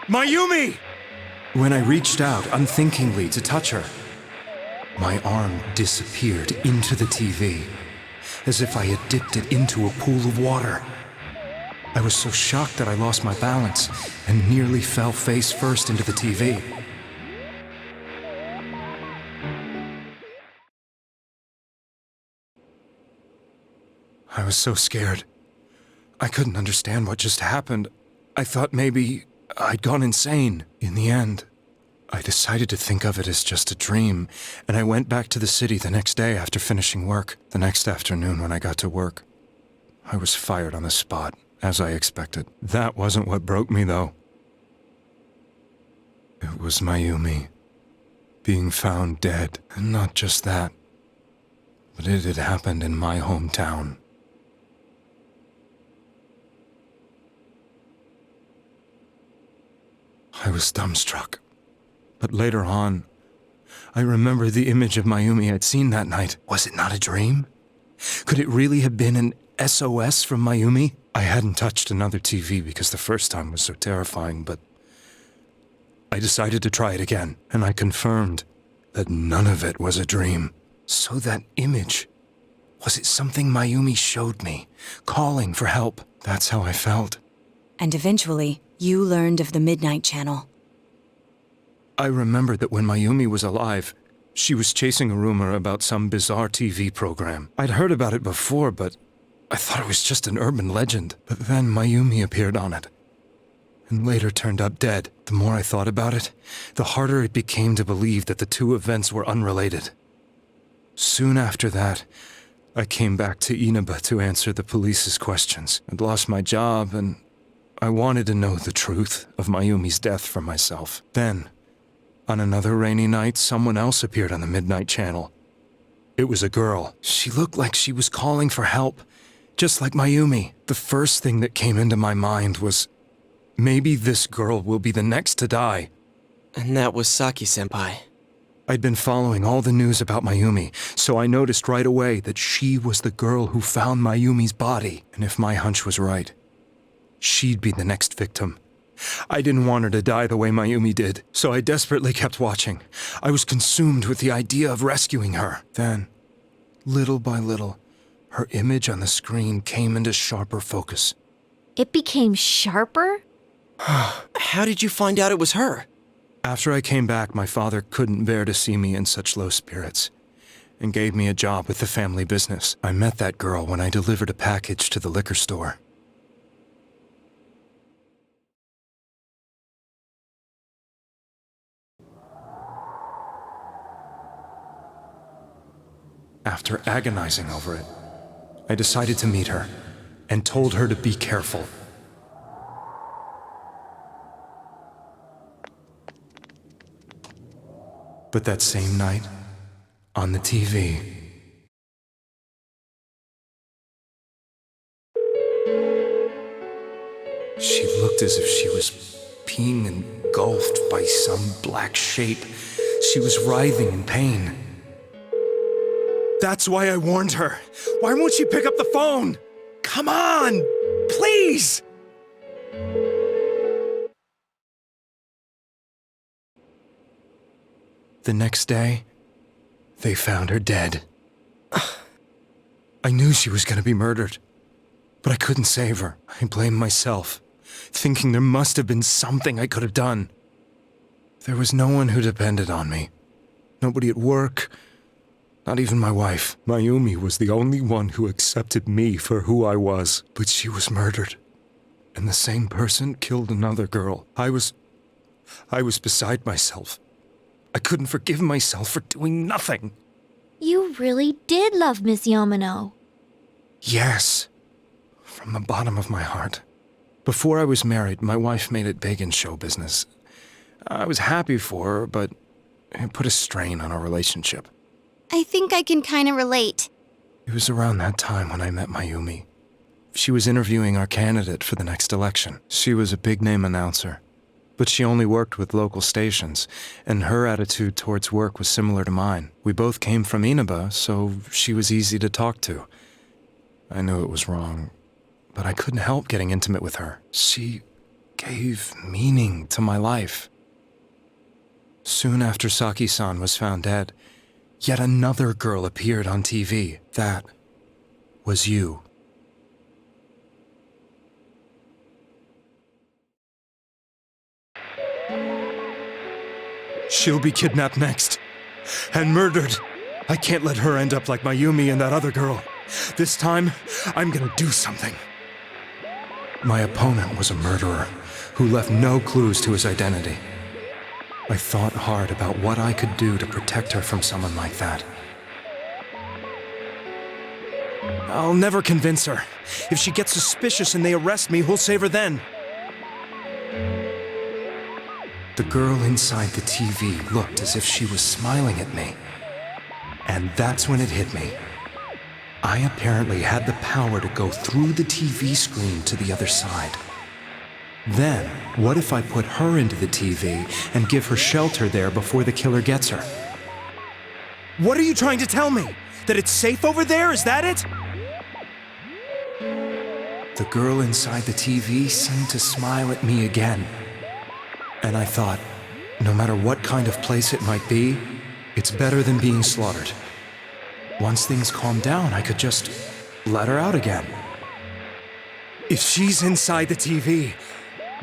Mayumi! When I reached out unthinkingly to touch her, my arm disappeared into the TV, as if I had dipped it into a pool of water. I was so shocked that I lost my balance and nearly fell face first into the TV. I was so scared. I couldn't understand what just happened. I thought maybe I'd gone insane. In the end, I decided to think of it as just a dream, and I went back to the city the next day after finishing work. The next afternoon when I got to work, I was fired on the spot, as I expected. That wasn't what broke me, though. It was Mayumi being found dead, and not just that, but it had happened in my hometown. I was dumbstruck. But later on, I remembered the image of Mayumi I'd seen that night. Was it not a dream? Could it really have been an SOS from Mayumi? I hadn't touched another TV because the first time was so terrifying, but I decided to try it again, and I confirmed that none of it was a dream. So that image, was it something Mayumi showed me, calling for help? That's how I felt. And eventually, you learned of the Midnight Channel. I remembered that when Mayumi was alive, she was chasing a rumor about some bizarre TV program. I'd heard about it before, but I thought it was just an urban legend. But then Mayumi appeared on it, and later turned up dead. The more I thought about it, the harder it became to believe that the two events were unrelated. Soon after that, I came back to Inaba to answer the police's questions. I'd lost my job, and I wanted to know the truth of Mayumi's death for myself. Then, on another rainy night, someone else appeared on the Midnight Channel. It was a girl. She looked like she was calling for help, just like Mayumi. The first thing that came into my mind was, maybe this girl will be the next to die. And that was Saki-senpai. I'd been following all the news about Mayumi, so I noticed right away that she was the girl who found Mayumi's body. And if my hunch was right, she'd be the next victim. I didn't want her to die the way Mayumi did, so I desperately kept watching. I was consumed with the idea of rescuing her. Then, little by little, her image on the screen came into sharper focus. It became sharper? How did you find out it was her? After I came back, my father couldn't bear to see me in such low spirits, and gave me a job with the family business. I met that girl when I delivered a package to the liquor store. After agonizing over it, I decided to meet her, and told her to be careful. But that same night, on the TV, she looked as if she was being engulfed by some black shape. She was writhing in pain. That's why I warned her. Why won't she pick up the phone? Come on, please! The next day, they found her dead. I knew she was going to be murdered, but I couldn't save her. I blamed myself, thinking there must have been something I could have done. There was no one who depended on me. Nobody at work, not even my wife. Mayumi was the only one who accepted me for who I was, but she was murdered. And the same person killed another girl. I was beside myself. I couldn't forgive myself for doing nothing. You really did love Miss Yamano. Yes, from the bottom of my heart. Before I was married, my wife made it big in show business. I was happy for her, but it put a strain on our relationship. I think I can kind of relate. It was around that time when I met Mayumi. She was interviewing our candidate for the next election. She was a big-name announcer, but she only worked with local stations, and her attitude towards work was similar to mine. We both came from Inaba, so she was easy to talk to. I knew it was wrong, but I couldn't help getting intimate with her. She gave meaning to my life. Soon after Saki-san was found dead, yet another girl appeared on TV. That was you. She'll be kidnapped next, and murdered. I can't let her end up like Mayumi and that other girl. This time, I'm gonna do something. My opponent was a murderer who left no clues to his identity. I thought hard about what I could do to protect her from someone like that. I'll never convince her. If she gets suspicious and they arrest me, who'll save her then? The girl inside the TV looked as if she was smiling at me. And that's when it hit me. I apparently had the power to go through the TV screen to the other side. Then, what if I put her into the TV and give her shelter there before the killer gets her? What are you trying to tell me? That it's safe over there? Is that it? the girl inside the TV seemed to smile at me again. And I thought, no matter what kind of place it might be, it's better than being slaughtered. Once things calmed down, I could just let her out again. If she's inside the TV,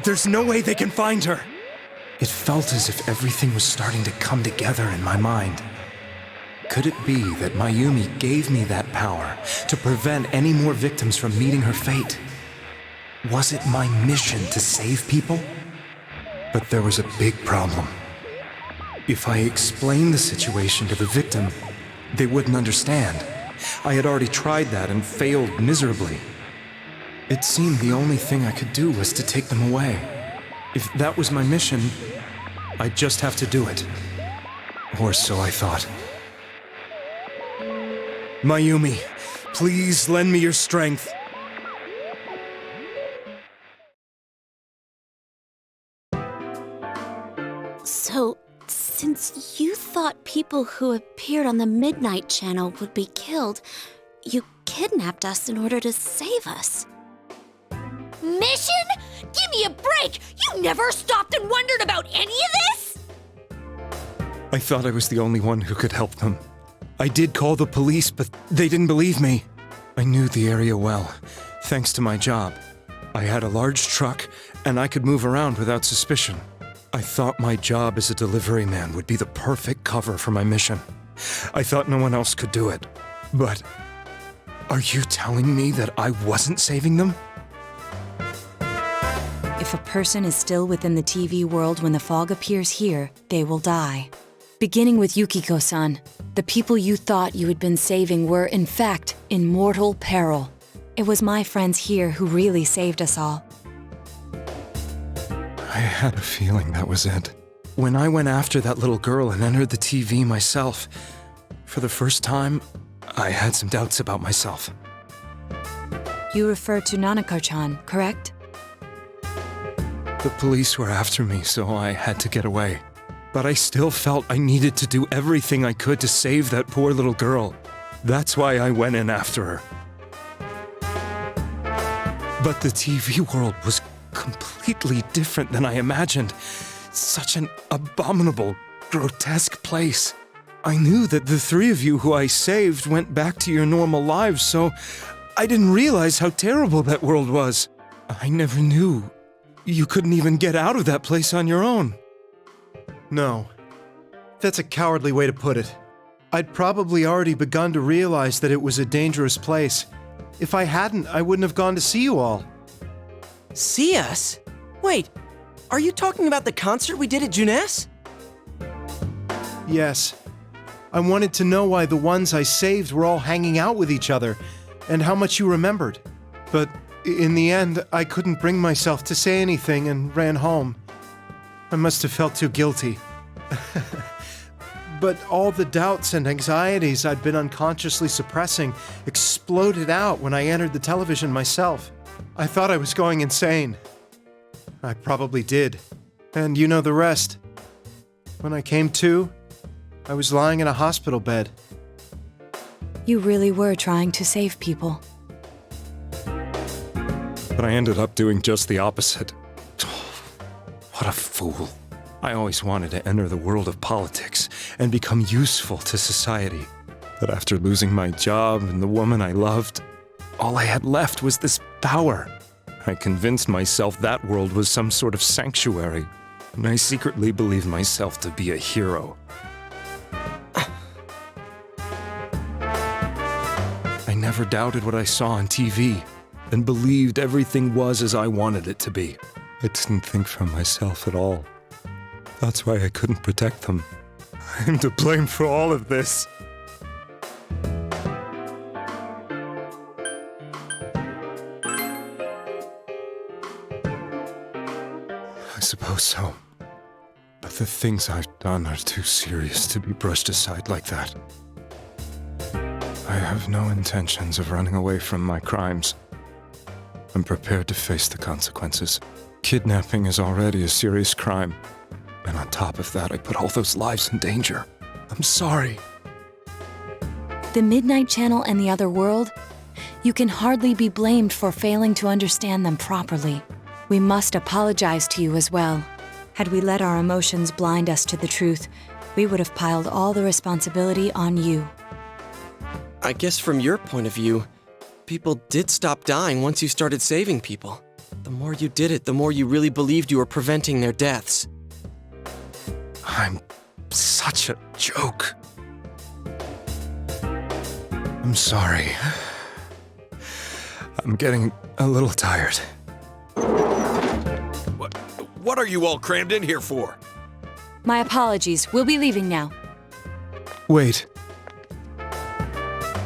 there's no way they can find her. It felt as if everything was starting to come together in my mind. Could it be that Mayumi gave me that power to prevent any more victims from meeting her fate? Was it my mission to save people? But there was a big problem. If I explained the situation to the victim, they wouldn't understand. I had already tried that and failed miserably. It seemed the only thing I could do was to take them away. If that was my mission, I'd just have to do it. Or so I thought. Mayumi, please lend me your strength. So, since you thought people who appeared on the Midnight Channel would be killed, you kidnapped us in order to save us. Mission? Give me a break! You never stopped and wondered about any of this? I thought I was the only one who could help them. I did call the police, but they didn't believe me. I knew the area well, thanks to my job. I had a large truck, and I could move around without suspicion. I thought my job as a delivery man would be the perfect cover for my mission. I thought no one else could do it. But are you telling me that I wasn't saving them? If a person is still within the TV world when the fog appears here, they will die. Beginning with Yukiko-san, the people you thought you had been saving were, in fact, in mortal peril. It was my friends here who really saved us all. I had a feeling that was it. When I went after that little girl and entered the TV myself, for the first time, I had some doubts about myself. You refer to Nanako-chan, correct? The police were after me, so I had to get away. But I still felt I needed to do everything I could to save that poor little girl. That's why I went in after her. But the TV world was completely different than I imagined. Such an abominable, grotesque place. I knew that the three of you who I saved went back to your normal lives, so I didn't realize how terrible that world was. I never knew you couldn't even get out of that place on your own. No. That's a cowardly way to put it. I'd probably already begun to realize that it was a dangerous place. If I hadn't, I wouldn't have gone to see you all. See us? Wait, are you talking about the concert we did at Juness? Yes. I wanted to know why the ones I saved were all hanging out with each other, and how much you remembered. But in the end, I couldn't bring myself to say anything and ran home. I must have felt too guilty. But all the doubts and anxieties I'd been unconsciously suppressing exploded out when I entered the television myself. I thought I was going insane. I probably did. And you know the rest. When I came to, I was lying in a hospital bed. You really were trying to save people. But I ended up doing just the opposite. What a fool. I always wanted to enter the world of politics and become useful to society. But after losing my job and the woman I loved, all I had left was this power. I convinced myself that world was some sort of sanctuary, and I secretly believed myself to be a hero. I never doubted what I saw on TV, and believed everything was as I wanted it to be. I didn't think for myself at all. That's why I couldn't protect them. I'm to blame for all of this. I suppose so. But the things I've done are too serious to be brushed aside like that. I have no intentions of running away from my crimes. I'm prepared to face the consequences. Kidnapping is already a serious crime. And on top of that, I put all those lives in danger. I'm sorry. The Midnight Channel and the other world? You can hardly be blamed for failing to understand them properly. We must apologize to you as well. Had we let our emotions blind us to the truth, we would have piled all the responsibility on you. I guess from your point of view, people did stop dying once you started saving people. The more you did it, the more you really believed you were preventing their deaths. I'm such a joke. I'm sorry. I'm getting a little tired. What are you all crammed in here for? My apologies. We'll be leaving now. Wait.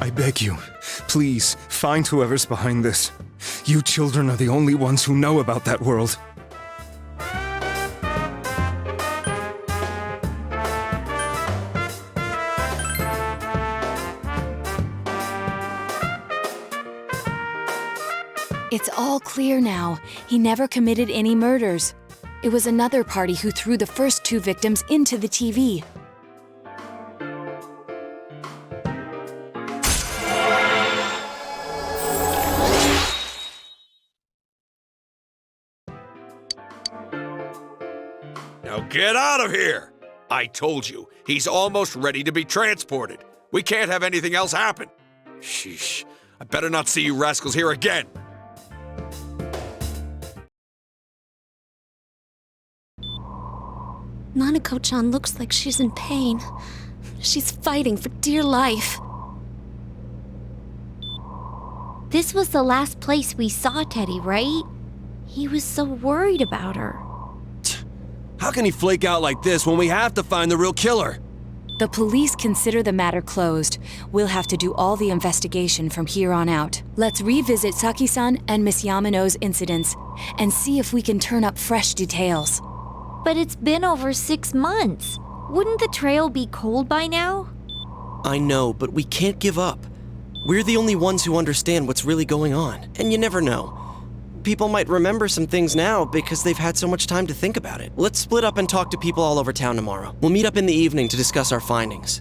I beg you, please, find whoever's behind this. You children are the only ones who know about that world. It's all clear now. He never committed any murders. It was another party who threw the first 2 victims into the TV. Now get out of here! I told you, he's almost ready to be transported. We can't have anything else happen. Sheesh, I better not see you rascals here again. Nanako-chan looks like she's in pain. She's fighting for dear life. This was the last place we saw Teddy, right? He was so worried about her. How can he flake out like this when we have to find the real killer? The police consider the matter closed. We'll have to do all the investigation from here on out. Let's revisit Saki-san and Miss Yamano's incidents and see if we can turn up fresh details. But it's been over 6 months. Wouldn't the trail be cold by now? I know, but we can't give up. We're the only ones who understand what's really going on. And you never know. People might remember some things now because they've had so much time to think about it. Let's split up and talk to people all over town tomorrow. We'll meet up in the evening to discuss our findings.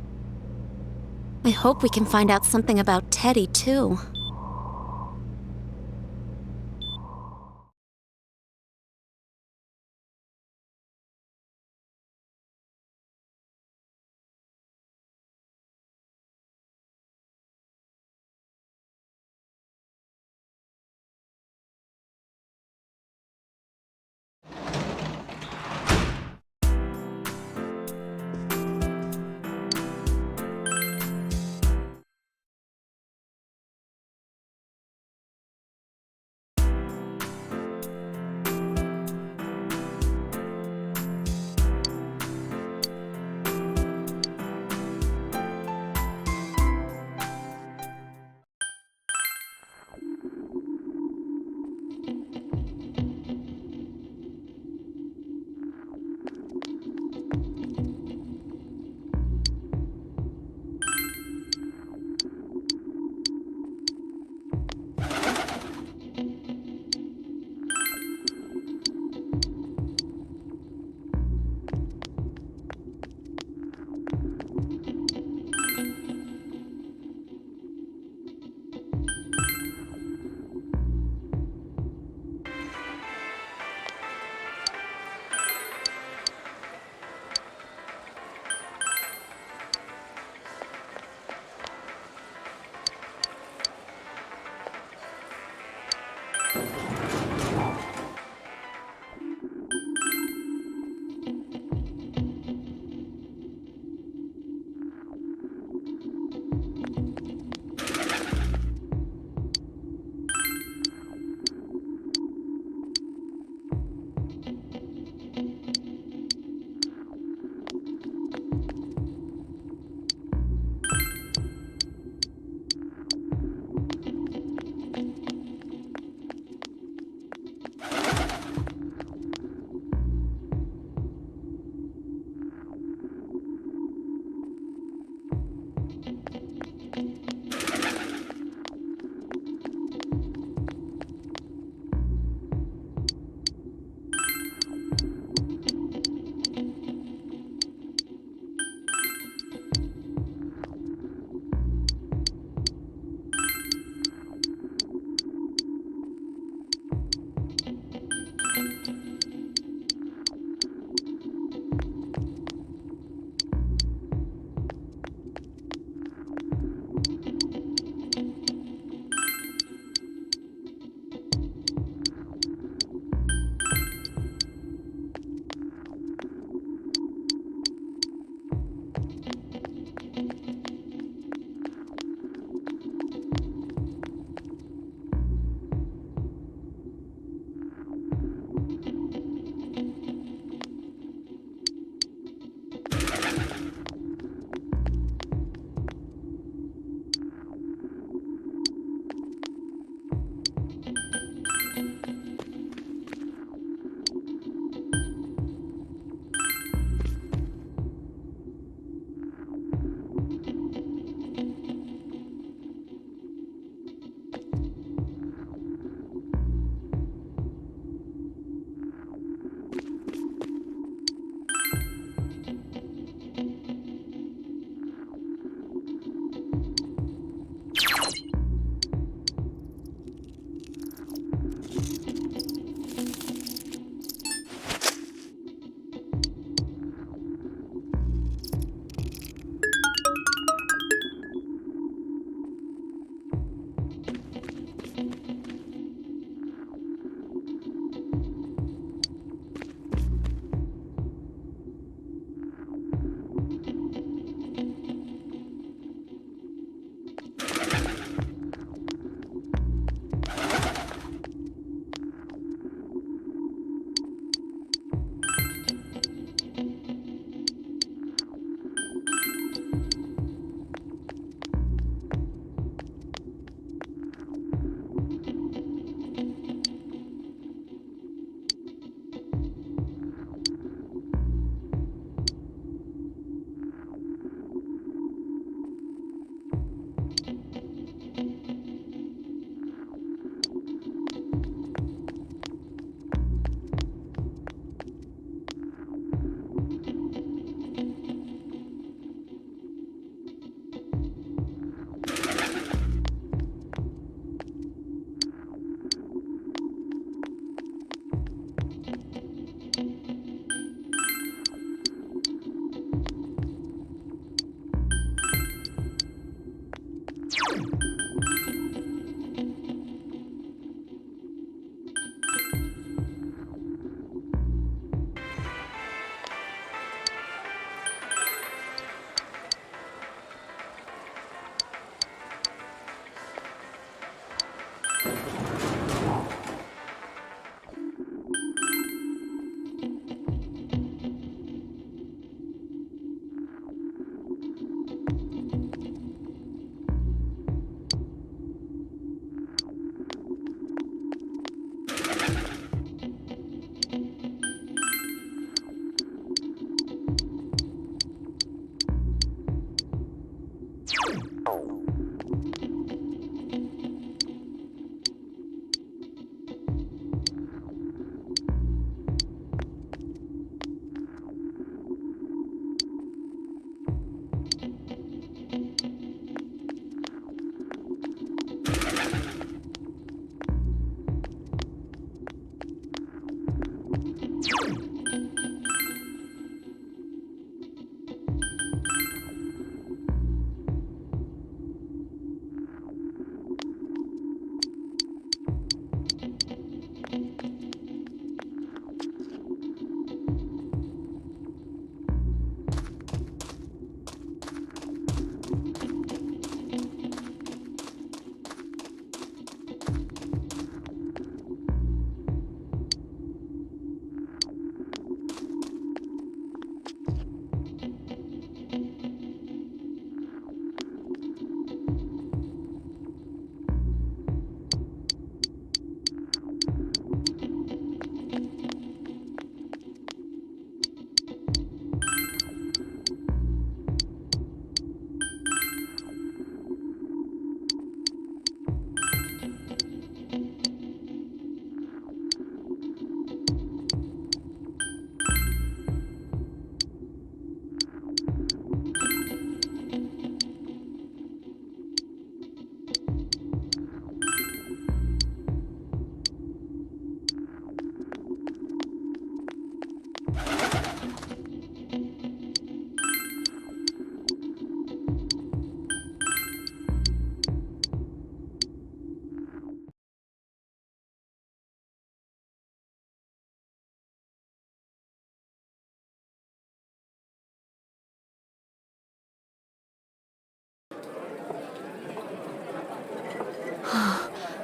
I hope we can find out something about Teddy, too.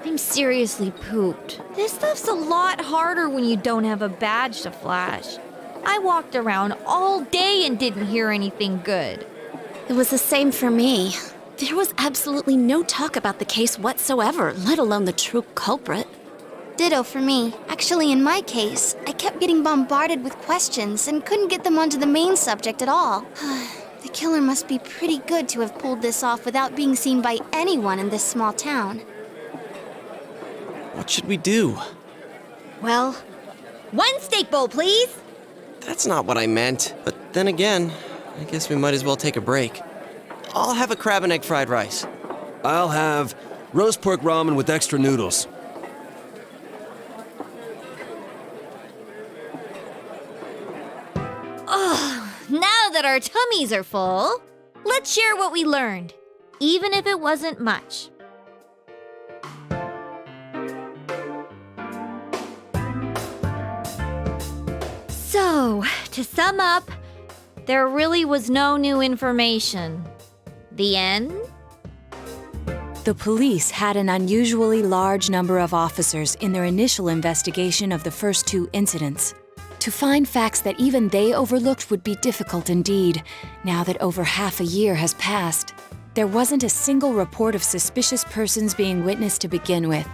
I'm seriously pooped. This stuff's a lot harder when you don't have a badge to flash. I walked around all day and didn't hear anything good. It was the same for me. There was absolutely no talk about the case whatsoever, let alone the true culprit. Ditto for me. Actually, in my case, I kept getting bombarded with questions and couldn't get them onto the main subject at all. The killer must be pretty good to have pulled this off without being seen by anyone in this small town. What should we do? Well, one steak bowl, please. That's not what I meant. But then again, I guess we might as well take a break. I'll have a crab and egg fried rice. I'll have roast pork ramen with extra noodles. Now that our tummies are full, let's share what we learned, even if it wasn't much. So, to sum up, there really was no new information. The end? The police had an unusually large number of officers in their initial investigation of the first two incidents. To find facts that even they overlooked would be difficult indeed, now that over half a year has passed. There wasn't a single report of suspicious persons being witnessed to begin with.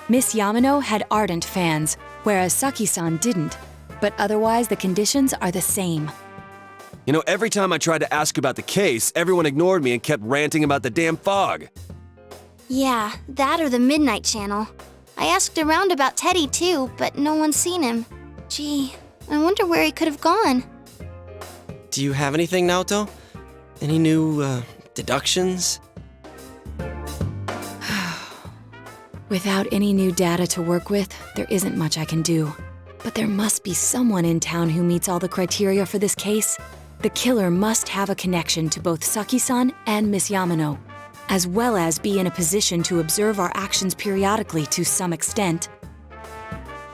Miss Yamano had ardent fans, whereas Saki-san didn't. But otherwise, the conditions are the same. You know, every time I tried to ask about the case, everyone ignored me and kept ranting about the damn fog. Yeah, that or the Midnight Channel. I asked around about Teddy too, but no one's seen him. Gee, I wonder where he could have gone. Do you have anything, Naoto? Any new, deductions? Without any new data to work with, there isn't much I can do. But there must be someone in town who meets all the criteria for this case. The killer must have a connection to both Saki-san and Miss Yamano, as well as be in a position to observe our actions periodically to some extent.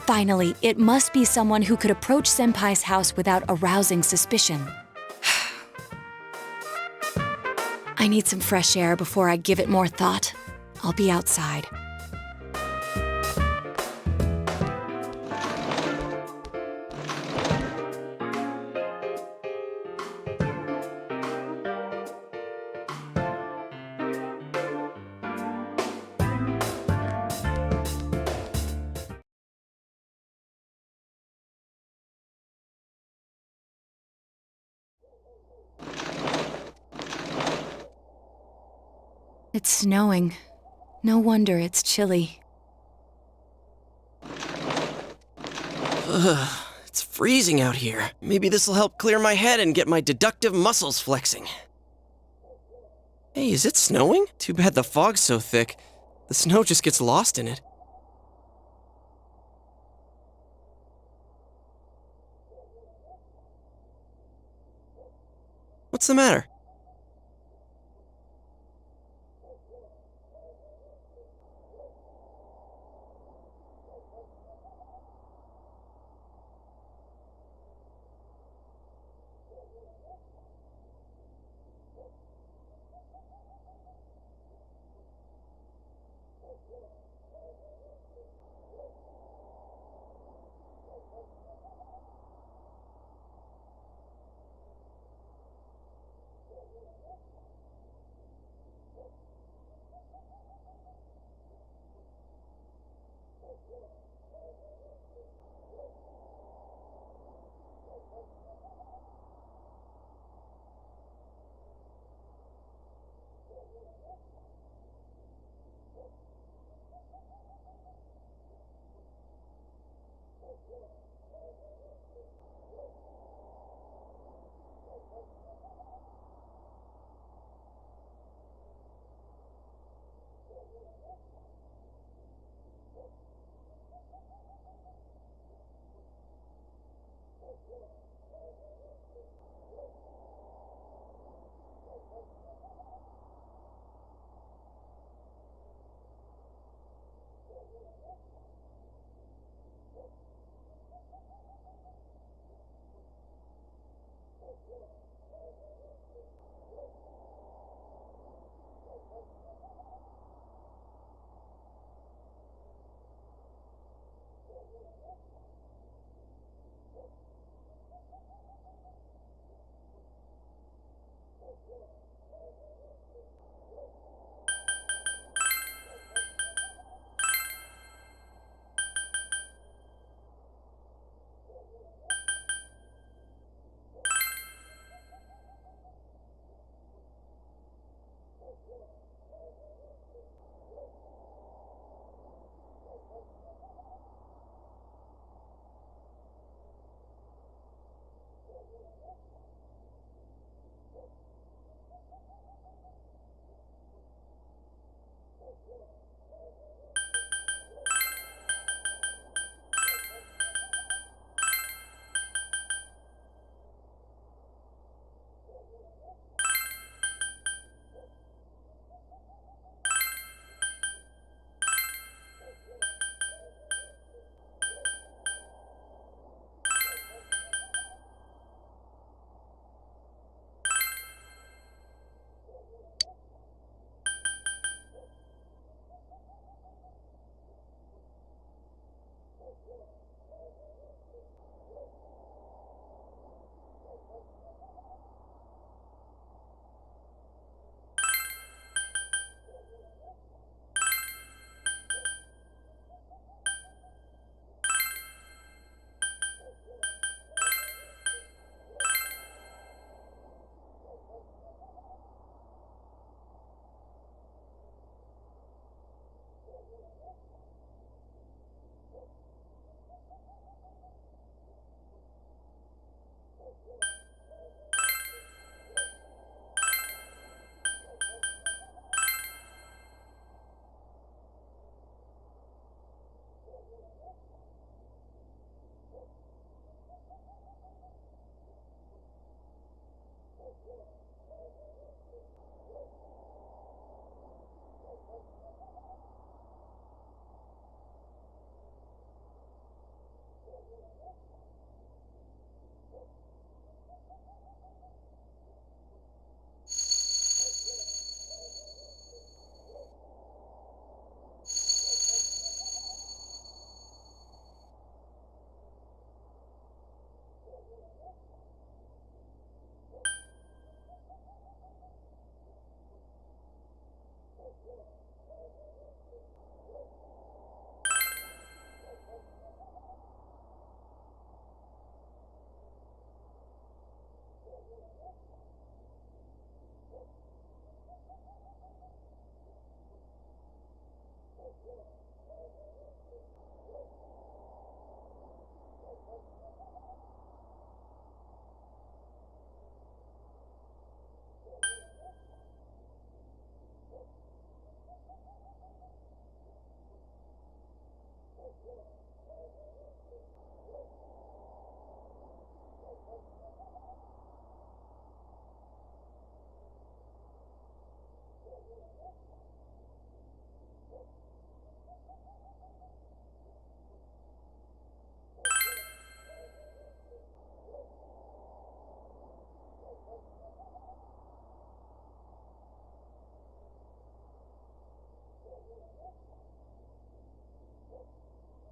Finally, it must be someone who could approach Senpai's house without arousing suspicion. I need some fresh air before I give it more thought. I'll be outside. It's snowing. No wonder it's chilly. Ugh, it's freezing out here. Maybe this'll help clear my head and get my deductive muscles flexing. Hey, is it snowing? Too bad the fog's so thick. The snow just gets lost in it. What's the matter?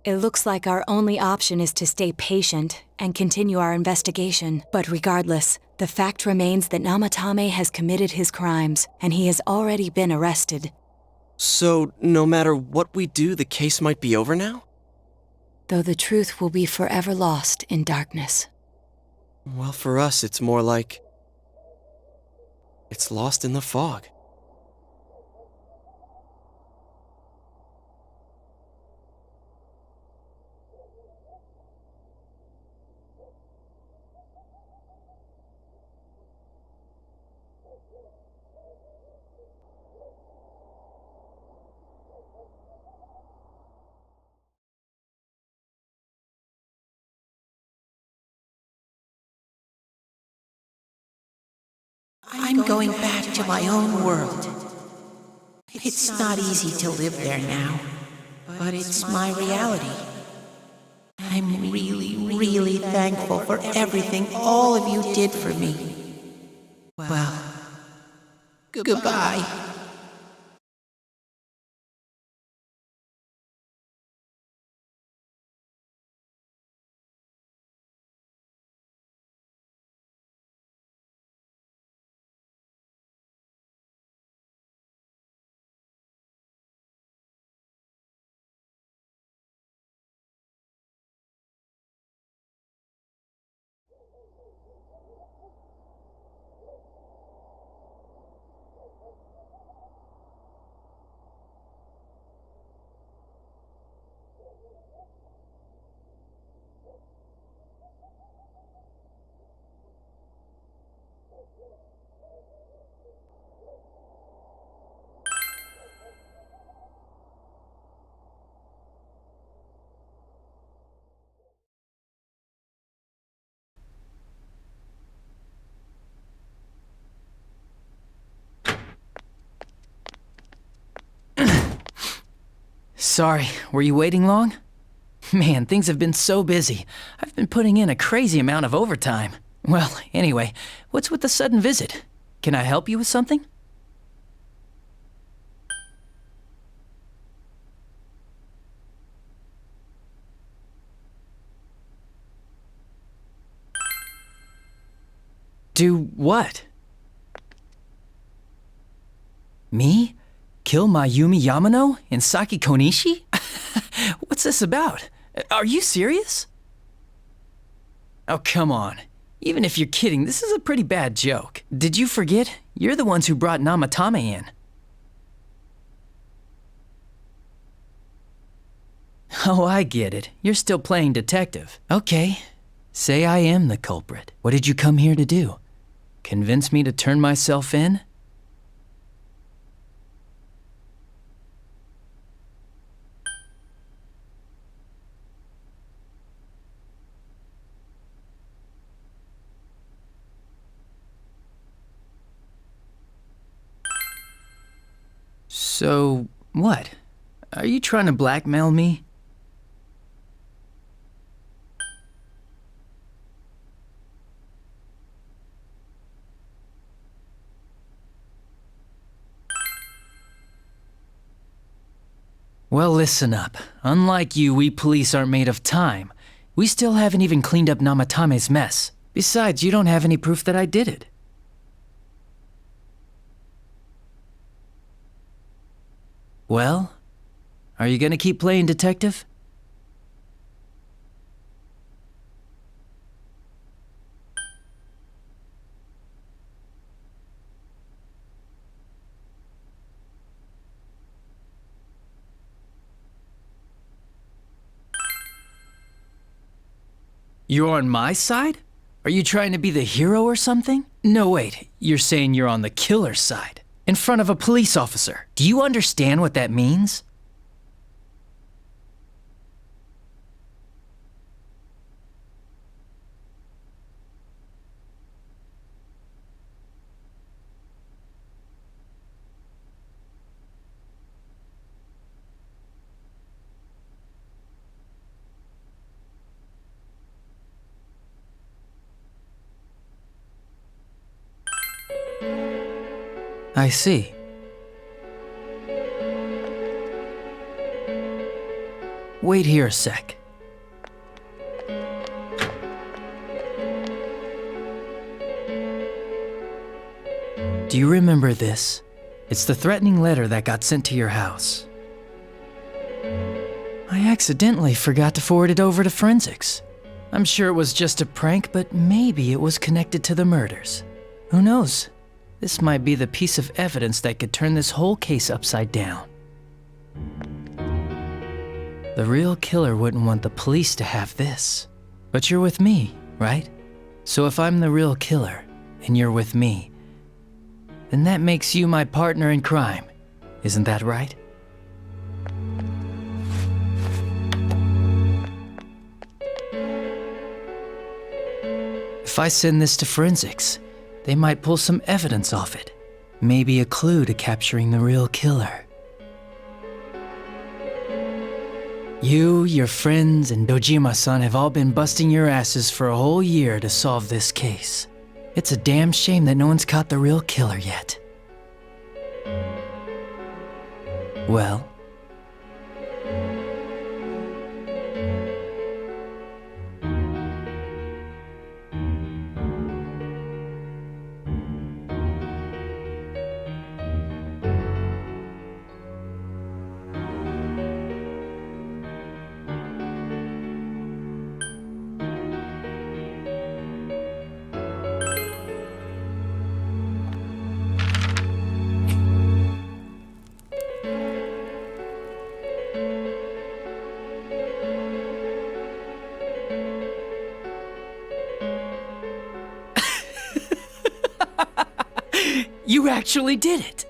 It looks like our only option is to stay patient and continue our investigation. But regardless, the fact remains that Namatame has committed his crimes, and he has already been arrested. So, no matter what we do, the case might be over now? Though the truth will be forever lost in darkness. Well, for us, it's more like... it's lost in the fog. I'm going back to my own world. It's not easy to live there now, but it's my reality. I'm really, really thankful for everything all of you did for me. Well, goodbye. Sorry, were you waiting long? Man, things have been so busy. I've been putting in a crazy amount of overtime. Well, anyway, what's with the sudden visit? Can I help you with something? Do what? Me? Kill Mayumi Yamano and Saki Konishi? What's this about? Are you serious? Oh, come on. Even if you're kidding, this is a pretty bad joke. Did you forget? You're the ones who brought Namatame in. Oh, I get it. You're still playing detective. Okay. Say I am the culprit. What did you come here to do? Convince me to turn myself in? So, what? Are you trying to blackmail me? Well, listen up. Unlike you, we police aren't made of time. We still haven't even cleaned up Namatame's mess. Besides, you don't have any proof that I did it. Well, are you gonna keep playing detective? You're on my side? Are you trying to be the hero or something? No, wait, you're saying you're on the killer's side. In front of a police officer. Do you understand what that means? I see. wait here a sec. Do you remember this? It's the threatening letter that got sent to your house. I accidentally forgot to forward it over to forensics. I'm sure it was just a prank, but maybe it was connected to the murders. Who knows? This might be the piece of evidence that could turn this whole case upside down. The real killer wouldn't want the police to have this. But you're with me, right? So if I'm the real killer, and you're with me, then that makes you my partner in crime. Isn't that right? If I send this to forensics, they might pull some evidence off it. Maybe a clue to capturing the real killer. You, your friends, and Dojima-san have all been busting your asses for a whole year to solve this case. It's a damn shame that no one's caught the real killer yet. Well, you actually did it!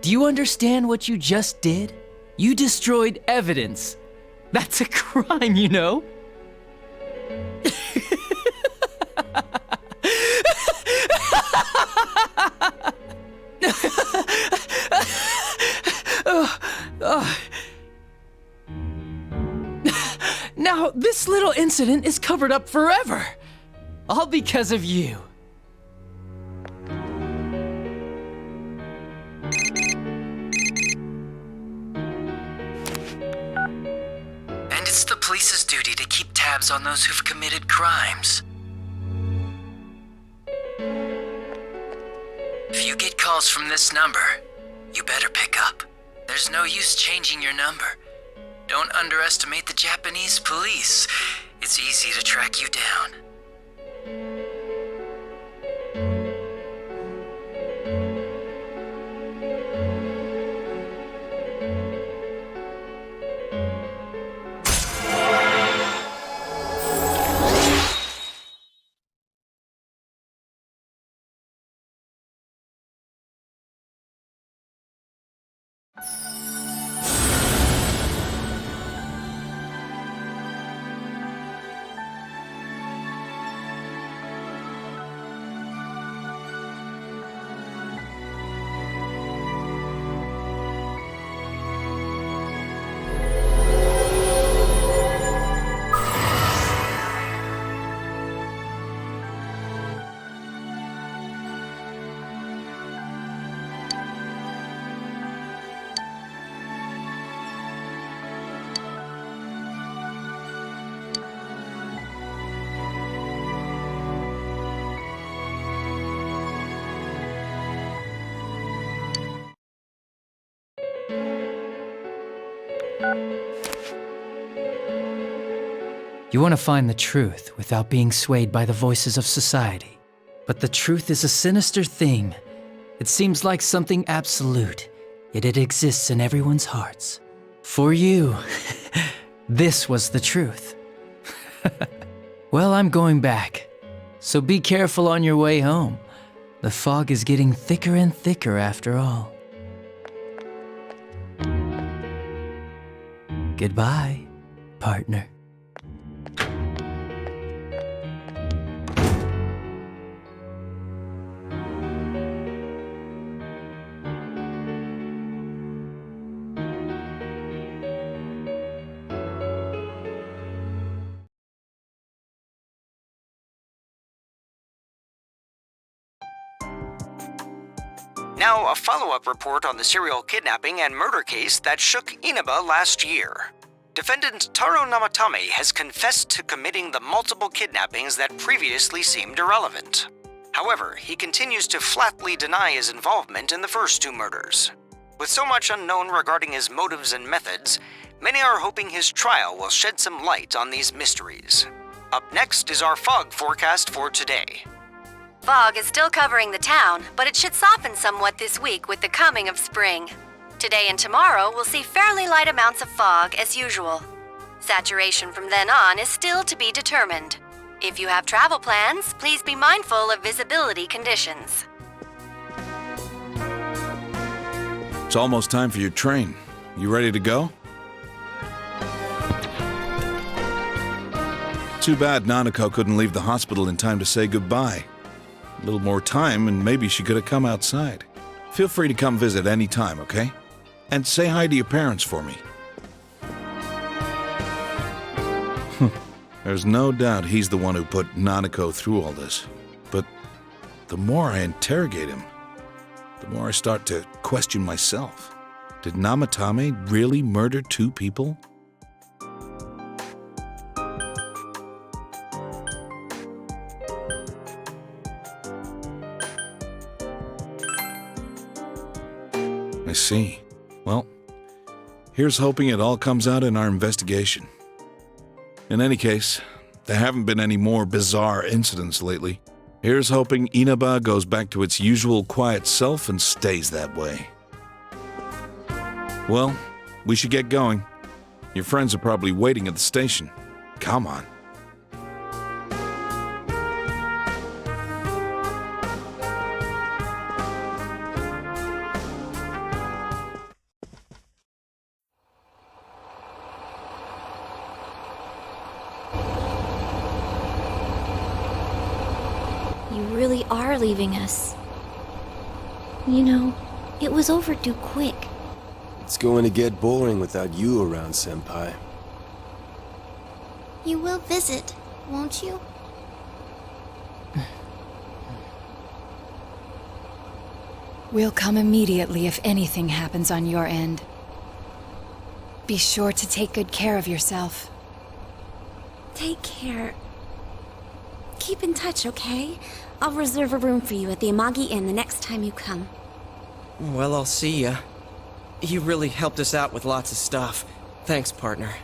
Do you understand what you just did? You destroyed evidence. That's a crime, you know? Now, this little incident is covered up forever. All because of you. And it's the police's duty to keep tabs on those who've committed crimes. If you get calls from this number, you better pick up. There's no use changing your number. Don't underestimate the Japanese police. It's easy to track you down. You want to find the truth without being swayed by the voices of society. But the truth is a sinister thing. It seems like something absolute, yet it exists in everyone's hearts. For you, this was the truth. Well, I'm going back, so be careful on your way home. The fog is getting thicker and thicker after all. Goodbye, partner. Now, a follow-up report on the serial kidnapping and murder case that shook Inaba last year. Defendant Taro Namatame has confessed to committing the multiple kidnappings that previously seemed irrelevant. However, he continues to flatly deny his involvement in the first 2 murders. With so much unknown regarding his motives and methods, many are hoping his trial will shed some light on these mysteries. Up next is our fog forecast for today. Fog is still covering the town, but it should soften somewhat this week with the coming of spring. Today and tomorrow will see fairly light amounts of fog as usual. Saturation from then on is still to be determined. If you have travel plans, please be mindful of visibility conditions. It's almost time for your train. You ready to go? Too bad Nanako couldn't leave the hospital in time to say goodbye. A little more time and maybe she could have come outside. Feel free to come visit any time, okay? And say hi to your parents for me. There's no doubt he's the one who put Nanako through all this. But the more I interrogate him, the more I start to question myself. Did Namatame really murder 2 people? I see. Well, here's hoping it all comes out in our investigation. In any case, there haven't been any more bizarre incidents lately. Here's hoping Inaba goes back to its usual quiet self and stays that way. Well, we should get going. Your friends are probably waiting at the station. Come on. You really are leaving us. You know, it was overdue quick. It's going to get boring without you around, Senpai. You will visit, won't you? We'll come immediately if anything happens on your end. Be sure to take good care of yourself. Take care. Keep in touch, okay? I'll reserve a room for you at the Amagi Inn the next time you come. Well, I'll see ya. You really helped us out with lots of stuff. Thanks, partner.